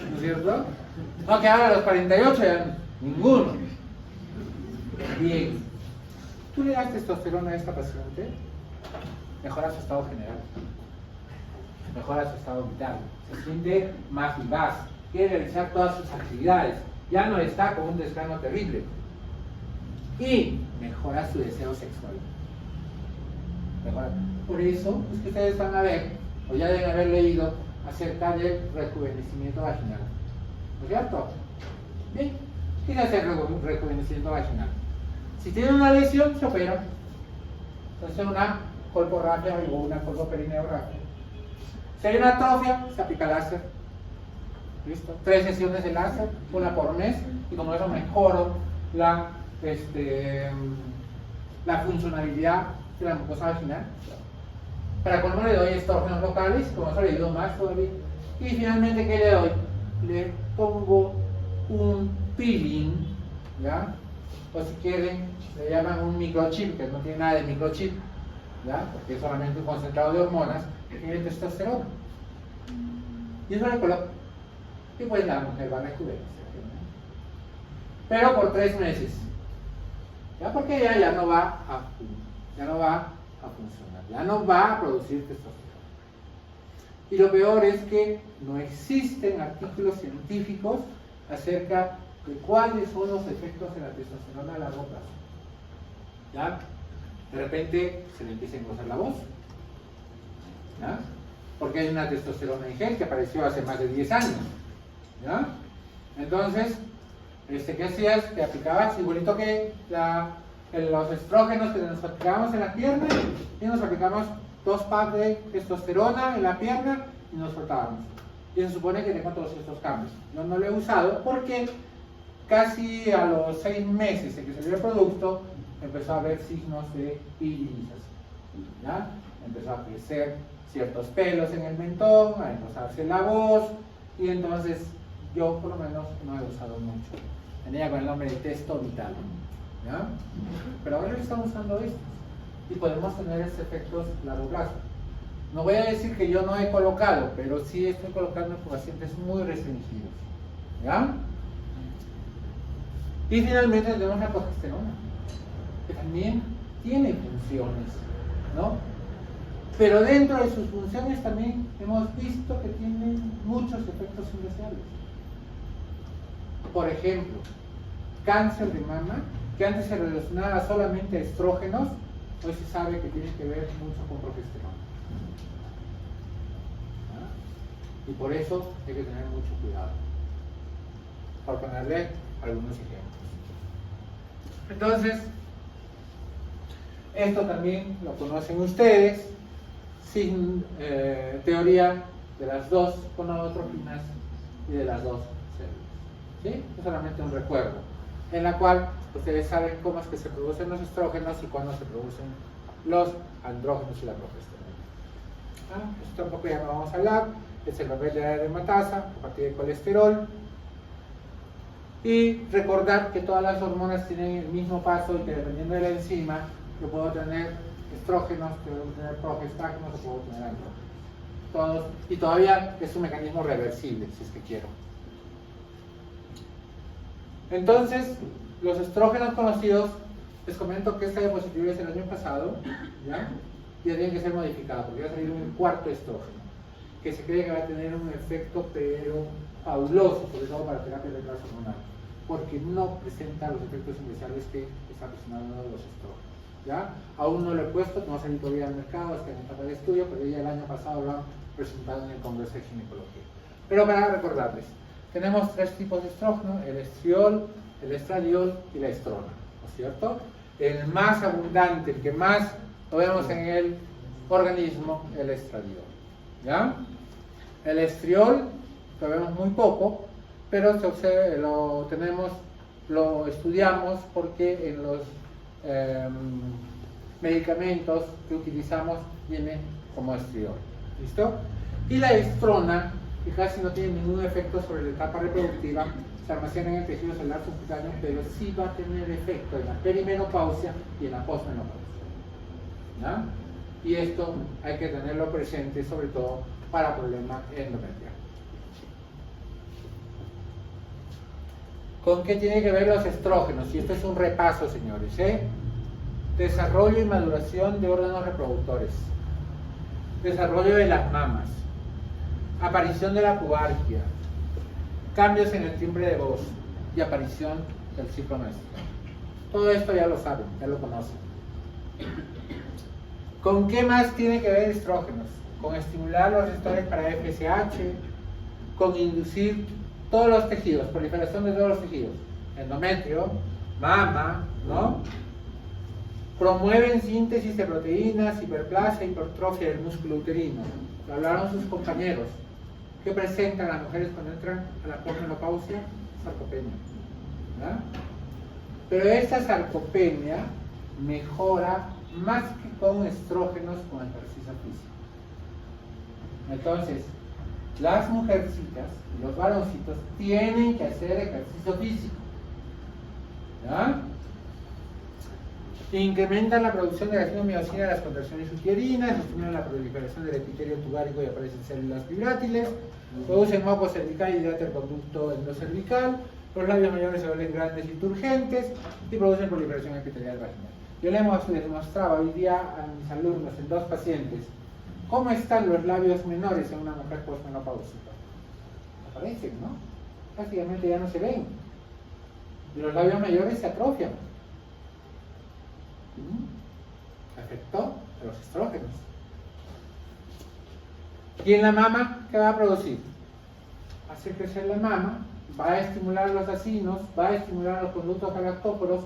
¿No es cierto? No, que ahora a los 48 ya ninguno. Bien. ¿Tú le das testosterona a esta paciente? Mejora su estado general. Mejora su estado vital. Se siente más vivaz. Quiere realizar todas sus actividades. Ya no está con un desgano terrible. Y mejora su deseo sexual. Mejora. Por eso es que ustedes van a ver, o ya deben haber leído, acerca del rejuvenecimiento vaginal. ¿No es cierto? Bien. ¿Qué es hacer rejuvenecimiento vaginal? Si tienen una lesión, se opera. Entonces una colporragia o una colpoperineorragia. Si hay una atrofia, se aplica láser. ¿Listo? 3 sesiones de láser, una por mes, y con eso mejoro la funcionalidad de la mucosa vaginal. Para colmo le doy estrógenos locales, como eso le ayudo más todavía. Y finalmente, ¿qué le doy? Le pongo un peeling, ¿ya? O si quieren, le llaman un microchip, que no tiene nada de microchip, ¿ya? Porque es solamente un concentrado de hormonas que tiene testosterona. Y eso le coloco. Y pues la mujer va a rejuvenecer. Pero por 3 meses. ¿Ya? Porque ya no va a funcionar, ya no va a producir testosterona. Y lo peor es que no existen artículos científicos acerca de cuáles son los efectos de la testosterona a largo plazo. ¿Ya? De repente se le empieza a engrosar la voz, ¿ya? Porque hay una testosterona en gel que apareció hace más de 10 años, ¿ya? Entonces, ¿qué hacías? Te aplicabas igualito que los estrógenos que nos aplicábamos en la pierna, y nos aplicamos 2 packs de testosterona en la pierna y nos soltábamos. Y se supone que tengo todos estos cambios. Yo no lo he usado porque casi a los 6 meses de que salió el producto empezó a haber signos de virilización, ¿ya? Empezó a crecer ciertos pelos en el mentón, a engrosarse la voz, y entonces yo por lo menos no he usado mucho. Tenía con el nombre de Testo Vital, ¿ya? Pero ahora estamos usando esto y podemos tener estos efectos a largo plazo. No voy a decir que yo no he colocado, pero sí estoy colocando en pacientes muy restringidos, ¿ya? Y finalmente tenemos la progesterona, que también tiene funciones, ¿no? Pero dentro de sus funciones también hemos visto que tienen muchos efectos indeseables. Por ejemplo, cáncer de mama, que antes se relacionaba solamente a estrógenos, hoy se sabe que tiene que ver mucho con progesterona. ¿Ah? Y por eso hay que tener mucho cuidado. Por ponerle algunos ejemplos. Entonces, esto también lo conocen ustedes, sin teoría de las 2 gonadotropinas y de las 2 células. ¿Sí? Es solamente un recuerdo, en la cual ustedes saben cómo es que se producen los estrógenos y cuándo se producen los andrógenos y la progesterona. Esto tampoco ya no vamos a hablar, es el papel de la aromatasa a partir del colesterol. Y recordar que todas las hormonas tienen el mismo paso y que dependiendo de la enzima, yo puedo tener estrógenos, puedo tener progestágenos o puedo tener andrógenos. Todos, y todavía es un mecanismo reversible, si es que quiero. Entonces, los estrógenos conocidos, les comento que esta diapositiva es el año pasado, ¿ya? Y tienen que ser modificados, porque va a salir un cuarto estrógeno, que se cree que va a tener un efecto, pero fabuloso, sobre todo para terapia de retraso hormonal, porque no presenta los efectos iniciales que están presentando los estrógenos. ¿Ya? Aún no lo he puesto, no ha salido todavía al mercado, está en etapa de estudio, pero ya el año pasado lo han presentado en el Congreso de Ginecología. Pero para recordarles, tenemos tres tipos de estrógeno: el estriol, el estradiol y la estrona, ¿no es cierto? El más abundante, el que más lo vemos en el organismo, el estradiol. ¿Ya? El estriol lo vemos muy poco, pero lo estudiamos porque en los medicamentos que utilizamos viene como estriol. ¿Listo? Y la estrona, que casi no tiene ningún efecto sobre la etapa reproductiva, se almacena en el tejido celular subcutáneo, pero sí va a tener efecto en la perimenopausia y en la posmenopausia. ¿Ya? Y esto hay que tenerlo presente, sobre todo para problemas endometriales. ¿Con qué tiene que ver los estrógenos? Y esto es un repaso, señores. Desarrollo y maduración de órganos reproductores, desarrollo de las mamas, aparición de la pubarquia, cambios en el timbre de voz y aparición del ciclo menstrual. Todo esto ya lo saben, ya lo conocen. ¿Con qué más tiene que ver estrógenos? Con estimular los receptores para FSH, con inducir todos los tejidos, proliferación de todos los tejidos, endometrio, mama, ¿no? Promueven síntesis de proteínas, hiperplasia, hipertrofia del músculo uterino. Lo hablaron sus compañeros. ¿Qué presentan las mujeres cuando entran a la posmenopausia? Sarcopenia. ¿Ya? Pero esta sarcopenia mejora más que con estrógenos, con ejercicio físico. Entonces, las mujercitas y los varoncitos tienen que hacer ejercicio físico. ¿Ya? Incrementan la producción de ácido miocina de las contracciones uterinas, estimulan la proliferación del epitelio tubario y aparecen células fibrátiles, producen moco cervical y dilatan el conducto endocervical, los labios mayores se vuelven grandes y turgentes y producen proliferación epitelial vaginal. Yo les demostraba hoy día a mis alumnos en 2 pacientes cómo están los labios menores en una mujer posmenopáusica. Aparecen, ¿no? Prácticamente ya no se ven. Y los labios mayores se atrofian. Efecto de los estrógenos. Y en la mama, ¿qué va a producir? Hace crecer la mama, va a estimular los acinos, va a estimular los conductos galactóforos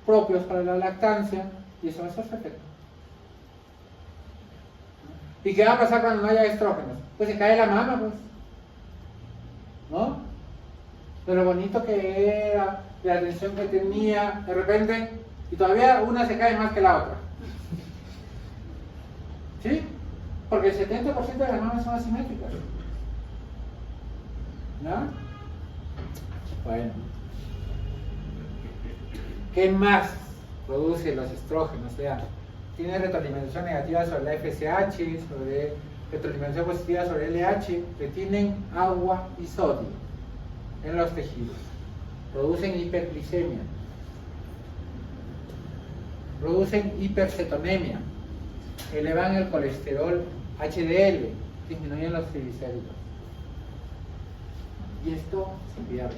propios para la lactancia, y eso va a ser su efecto. ¿Y qué va a pasar cuando no haya estrógenos? Pues se cae la mama, pues. ¿No? De lo bonito que era, de la tensión que tenía, de repente, y todavía una se cae más que la otra. ¿Sí? Porque el 70% de las mamas son asimétricas. ¿No? Bueno. ¿Qué más produce los estrógenos? Vean, tiene retroalimentación negativa sobre la FSH, sobre retroalimentación positiva sobre el LH, retienen agua y sodio en los tejidos, producen hiperglicemia, producen hipercetonemia, elevan el colesterol HDL, disminuyen los triglicéridos. Y esto se pierde.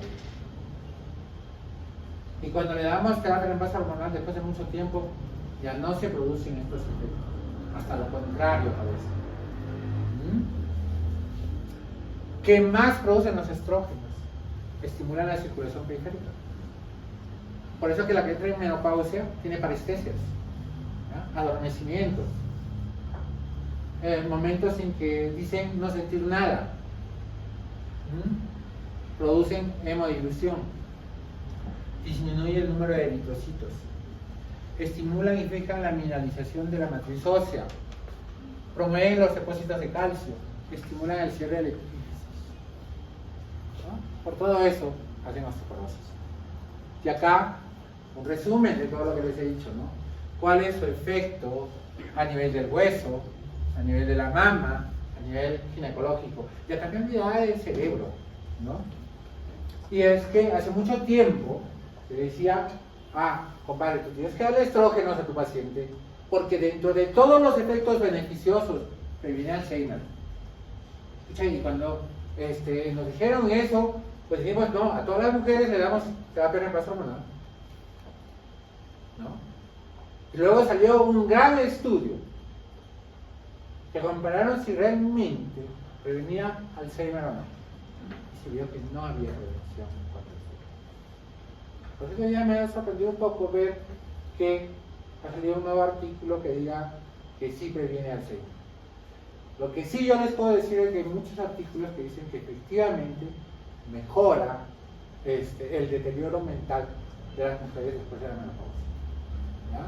Y cuando le damos terapia de reemplazo hormonal después de mucho tiempo, ya no se producen estos efectos. Hasta lo contrario parece. ¿Qué más producen los estrógenos? Estimulan la circulación periférica. Por eso que la que entra en menopausia tiene parestesias, ¿ya? Adormecimientos, momentos en que dicen no sentir nada. Producen hemodilución, disminuye el número de eritrocitos, estimulan y fijan la mineralización de la matriz ósea, promueven los depósitos de calcio, estimulan el cierre de la epifísis. ¿No? Por todo eso hacen osteoporosis. Y acá un resumen de todo lo que les he dicho, ¿no? ¿Cuál es su efecto a nivel del hueso, a nivel de la mama, a nivel ginecológico y hasta cantidad del cerebro, ¿no? Y es que hace mucho tiempo Se decía, compadre, tú tienes que darle estrógenos a tu paciente, porque dentro de todos los efectos beneficiosos previene Alzheimer. Y cuando nos dijeron eso, pues dijimos, no, a todas las mujeres le damos terapia de reemplazo hormonal. ¿No? Y luego salió un gran estudio que compararon si realmente prevenía Alzheimer o no. Y se vio que no había relación con Alzheimer. Por eso ya me ha sorprendido un poco ver que ha salido un nuevo artículo que diga que sí previene Alzheimer. Lo que sí yo les puedo decir es que hay muchos artículos que dicen que efectivamente mejora el deterioro mental de las mujeres después de la menopausia. ¿Ya?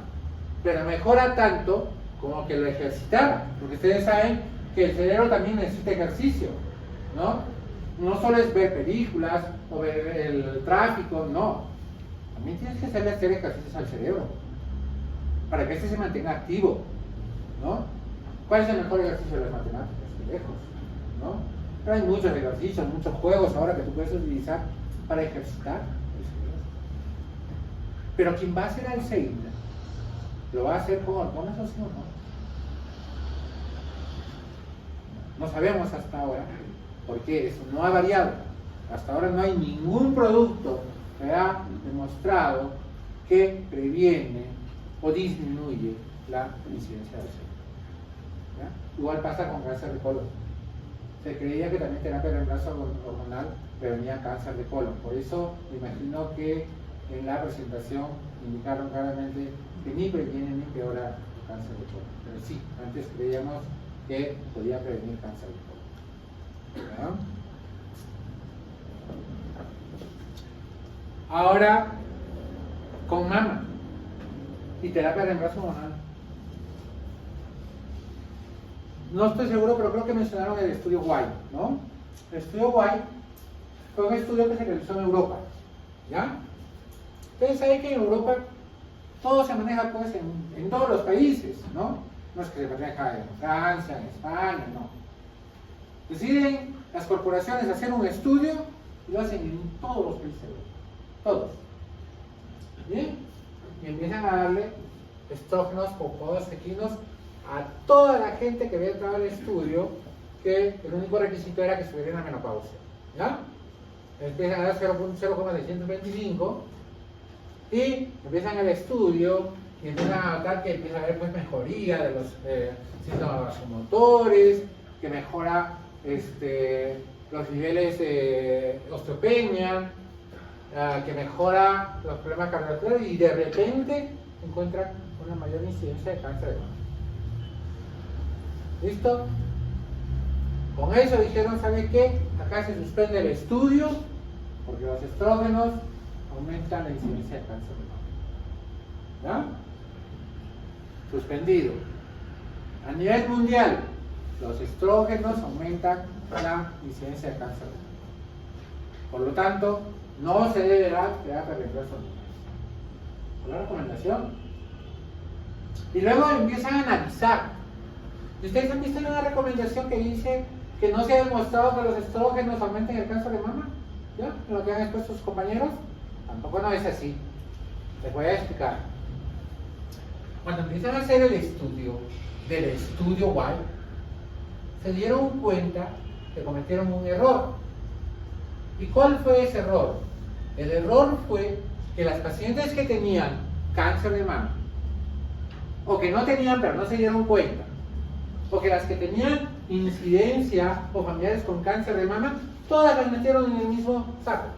Pero mejora tanto como que lo ejercitar, porque ustedes saben que el cerebro también necesita ejercicio, ¿no? No solo es ver películas o ver el tráfico, no. También tienes que hacerle hacer ejercicios al cerebro para que este se mantenga activo, ¿no? ¿Cuál es el mejor ejercicio de las matemáticas? De lejos, ¿no? Pero hay muchos ejercicios, muchos juegos ahora que tú puedes utilizar para ejercitar el cerebro. Pero quien va a hacer Alzheimer, ¿lo va a hacer con hormonas o sí o no? No sabemos hasta ahora, porque eso no ha variado. Hasta ahora no hay ningún producto que haya demostrado que previene o disminuye la incidencia de Alzheimer. ¿Ya? Igual pasa con cáncer de colon. Se creía que también terapia de reemplazo hormonal prevenía cáncer de colon. Por eso me imagino que en la presentación indicaron claramente que ni previene ni empeora cáncer de colon. Pero sí, antes creíamos que podía prevenir cáncer de colon. ¿Ya? Ahora, con mama y terapia de reemplazo hormonal. No estoy seguro, pero creo que mencionaron el estudio White, ¿no? El estudio White fue un estudio que se realizó en Europa, ¿ya? Ustedes saben que en Europa todo se maneja pues en todos los países, ¿no? No es que se maneja en Francia, en España, no. Deciden las corporaciones hacer un estudio y lo hacen en todos los países, todos. ¿Bien? Y empiezan a darle estrógenos o podostequinos a toda la gente que había entrado al estudio, que el único requisito era que estuviera en la menopausia, ¿ya? Empiezan a dar 0,625 y empiezan el estudio y empiezan a notar que empieza a haber pues mejoría de los síntomas vasomotores, que mejora los niveles de osteopenia, que mejora los problemas cardiovasculares y de repente encuentran una mayor incidencia de cáncer de mama. ¿Listo? Con eso dijeron, ¿sabe qué? Acá se suspende el estudio porque los estrógenos aumentan la incidencia de cáncer de mama. ¿Ya? Suspendido. A nivel mundial, los estrógenos aumentan la incidencia de cáncer de mama. Por lo tanto, no se debe dar terapia de reemplazo hormonal. ¿La recomendación? Y luego empiezan a analizar. ¿Ustedes han visto una recomendación que dice que no se ha demostrado que los estrógenos aumenten el cáncer de mama? ¿Ya? ¿En lo que han expuesto sus compañeros? Tampoco no es así. Les voy a explicar. Cuando empiezan a hacer el estudio del estudio White, se dieron cuenta que cometieron un error. ¿Y cuál fue ese error? El error fue que las pacientes que tenían cáncer de mama, o que no tenían pero no se dieron cuenta, o que las que tenían incidencia o familiares con cáncer de mama, todas las metieron en el mismo saco.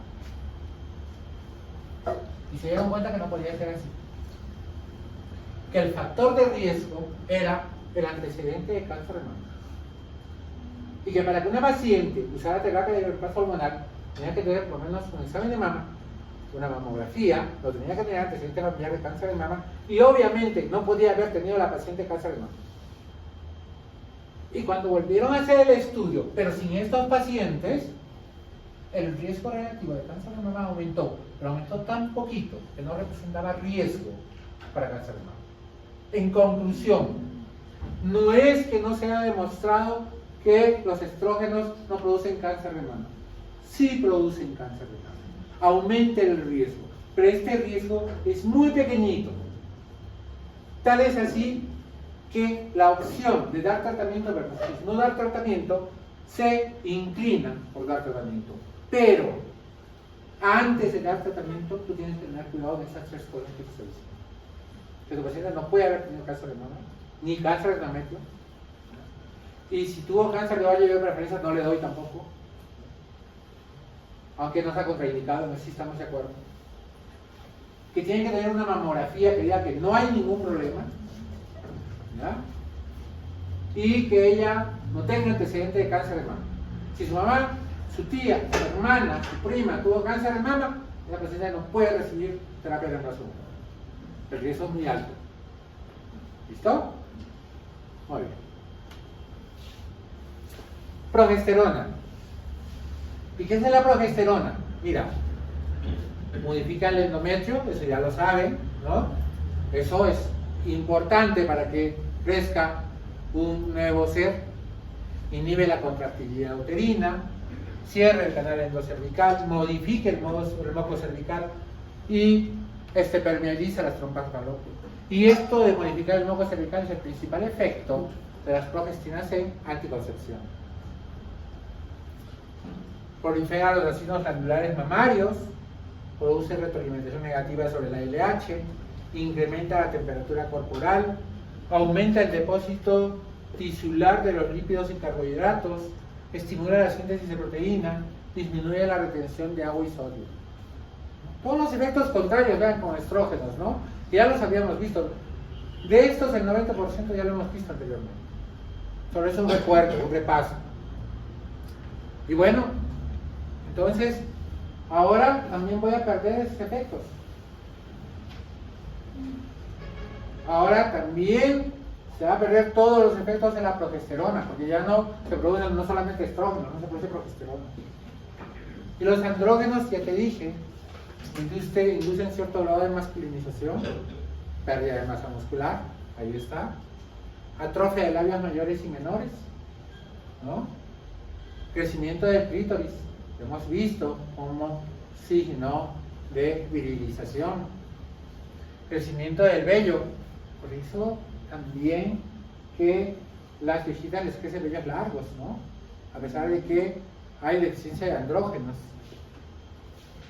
Y se dieron cuenta que no podía ser así. Que el factor de riesgo era el antecedente de cáncer de mama. Y que para que una paciente usara terapia de reemplazo hormonal, tenía que tener por lo menos un examen de mama, una mamografía, lo tenía que tener antecedente familiar de cáncer de mama, y obviamente no podía haber tenido la paciente cáncer de mama. Y cuando volvieron a hacer el estudio, pero sin estos pacientes, el riesgo relativo de cáncer de mama aumentó, pero aumentó tan poquito que no representaba riesgo para cáncer de mama. En conclusión, no es que no se haya demostrado que los estrógenos no producen cáncer de mama. Sí producen cáncer de mama. Aumenta el riesgo, pero este riesgo es muy pequeñito. Tal es así que la opción de dar tratamiento versus no dar tratamiento se inclina por dar tratamiento. Pero antes de dar tratamiento, tú tienes que tener cuidado de esas tres cosas que te estoy diciendo. Que tu paciente no puede haber tenido cáncer de mama, ni cáncer de endometrio. Y si tuvo cáncer de ovario, yo de preferencia no le doy tampoco. Aunque no está contraindicado, no sí estamos de acuerdo. Que tiene que tener una mamografía que diga que no hay ningún problema. ¿Ya? Y que ella no tenga antecedente de cáncer de mama. Si su mamá, su tía, su hermana, su prima tuvo cáncer de mama, esa paciente no puede recibir terapia de reemplazo. El riesgo es muy alto. ¿Listo? Muy bien. Progesterona. ¿Y qué es la progesterona? Mira, modifica el endometrio, eso ya lo saben, ¿no? Eso es importante para que crezca un nuevo ser, inhibe la contractilidad uterina, cierra el canal endocervical, modifica el moco cervical y permeabiliza las trompas falópicas. Y esto de modificar el moco cervical es el principal efecto de las progestinas en anticoncepción. Prolifera los racimos glandulares mamarios, produce retroalimentación negativa sobre la LH, incrementa la temperatura corporal, aumenta el depósito tisular de los lípidos y carbohidratos, estimula la síntesis de proteína, disminuye la retención de agua y sodio. Todos los efectos contrarios, vean, con estrógenos, ¿no? Que ya los habíamos visto. De estos, el 90% ya lo hemos visto anteriormente. Solo es un recuerdo, un repaso. Y bueno, entonces, ahora también voy a perder esos efectos. Ahora también se va a perder todos los efectos de la progesterona, porque ya no se producen no solamente estrógenos, no se produce progesterona. Y los andrógenos, ya te dije, inducen cierto grado de masculinización, pérdida de masa muscular, ahí está, atrofia de labios mayores y menores, ¿no? Crecimiento del clítoris, hemos visto como signo de virilización, crecimiento del vello, por eso también que las viejitas les crecen vellos largos, ¿no? A pesar de que hay deficiencia de andrógenos.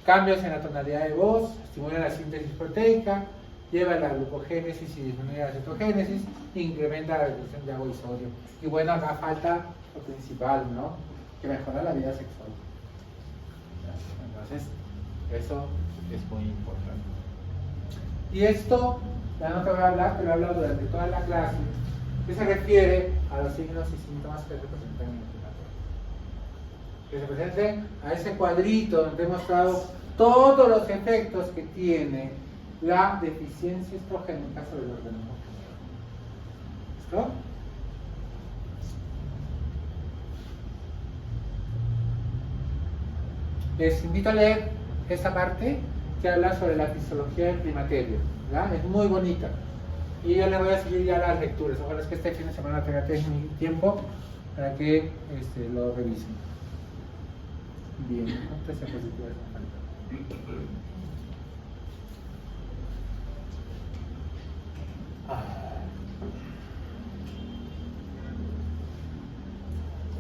Cambios en la tonalidad de voz, estimula la síntesis proteica, lleva a la glucogénesis y disminuye la cetogénesis, incrementa la reducción de agua y sodio. Y bueno, acá falta lo principal, ¿no? Que mejora la vida sexual. Entonces, eso es muy importante. Y esto, ya no te voy a hablar, te lo he hablado durante toda la clase, que se refiere a los signos y síntomas que se presentan en el laboratorio. Que se presenten a ese cuadrito donde he mostrado todos los efectos que tiene la deficiencia estrogénica sobre el organismo. ¿Listo? Les invito a leer esta parte que habla sobre la fisiología del climaterio, ¿verdad? Es muy bonita. Y yo le voy a seguir ya las lecturas. Ojalá es que este fin de semana tenga tiempo para que lo revisen. Bien, ¿cuántas diapositivas me faltan?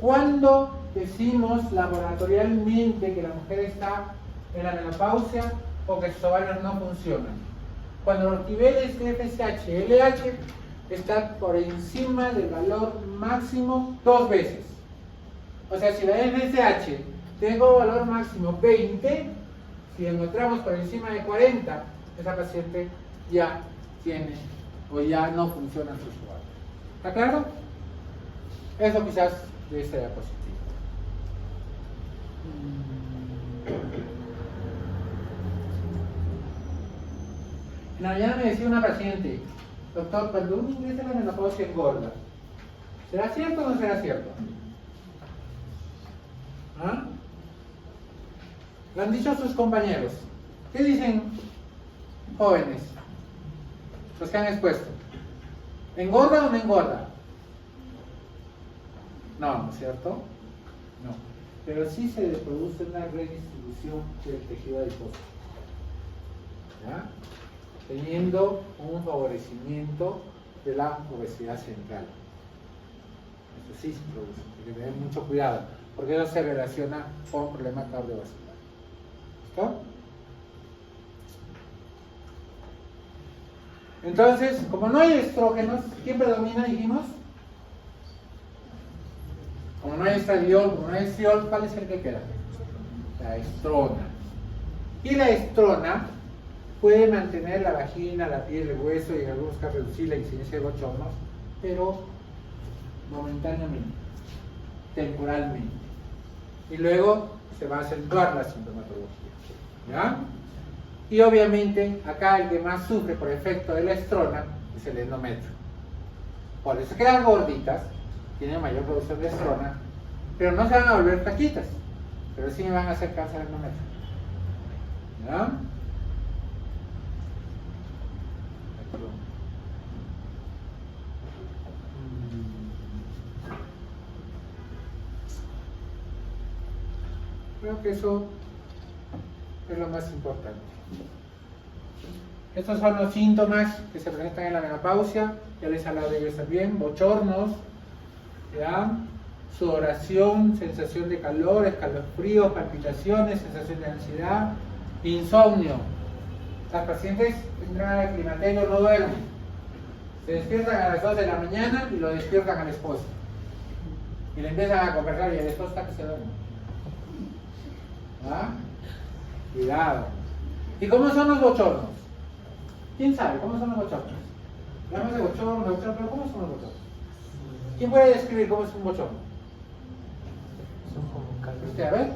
¿Cuándo decimos laboratorialmente que la mujer está en la menopausia o que sus ovarios no funcionan? Cuando los niveles de FSH y LH están por encima del valor máximo 2 veces. O sea, si la FSH tengo valor máximo 20, si encontramos por encima de 40, esa paciente ya tiene o ya no funcionan sus ovarios. ¿Está claro? Eso quizás de esta diapositiva. En la mañana me decía una paciente, doctor, cuando uno ingresa en la menopausia engorda, ¿será cierto o no será cierto? ¿Ah? Lo han dicho sus compañeros. ¿Qué dicen jóvenes? Los que han expuesto. ¿Engorda o no engorda? No, ¿no es cierto? No. Pero sí se produce una redistribución del tejido adiposo. ¿ya? Teniendo un favorecimiento de la obesidad central. Eso sí se produce, hay que tener mucho cuidado, porque eso se relaciona con problema cardiovascular. ¿Listo? Entonces, como no hay estrógenos, ¿quién predomina, dijimos? Como no hay estradiol, como no hay estriol, ¿cuál es el que queda? La estrona. Y la estrona puede mantener la vagina, la piel, el hueso y en algunos casos reducir la incidencia de bochornos, pero momentáneamente, temporalmente. Y luego se va a acentuar la sintomatología. ¿Ya? Y obviamente acá el que más sufre por efecto de la estrona es el endometrio. Por eso que las gorditas tienen mayor producción de estrona, pero no se van a volver flaquitas, pero sí me van a hacer cáncer de endometrio. ¿Ya? Creo que eso es lo más importante. Estos son los síntomas que se presentan en la menopausia. Ya les he hablado de ellos también. Bochornos, ¿ya? Sudoración, sensación de calor, escalofríos, palpitaciones, sensación de ansiedad, insomnio. Las pacientes entran al climaterio, no duermen. Se despiertan a las 2 de la mañana y lo despiertan al esposo. Y le empiezan a conversar y el esposo está que se duerme. ¿Ah? Cuidado. ¿Y cómo son los bochornos? ¿Quién sabe cómo son los bochornos? Hablamos de bochornos, pero ¿cómo son los bochornos? ¿Quién puede describir cómo es un bochorno? Son como calor. ¿Usted, a ver?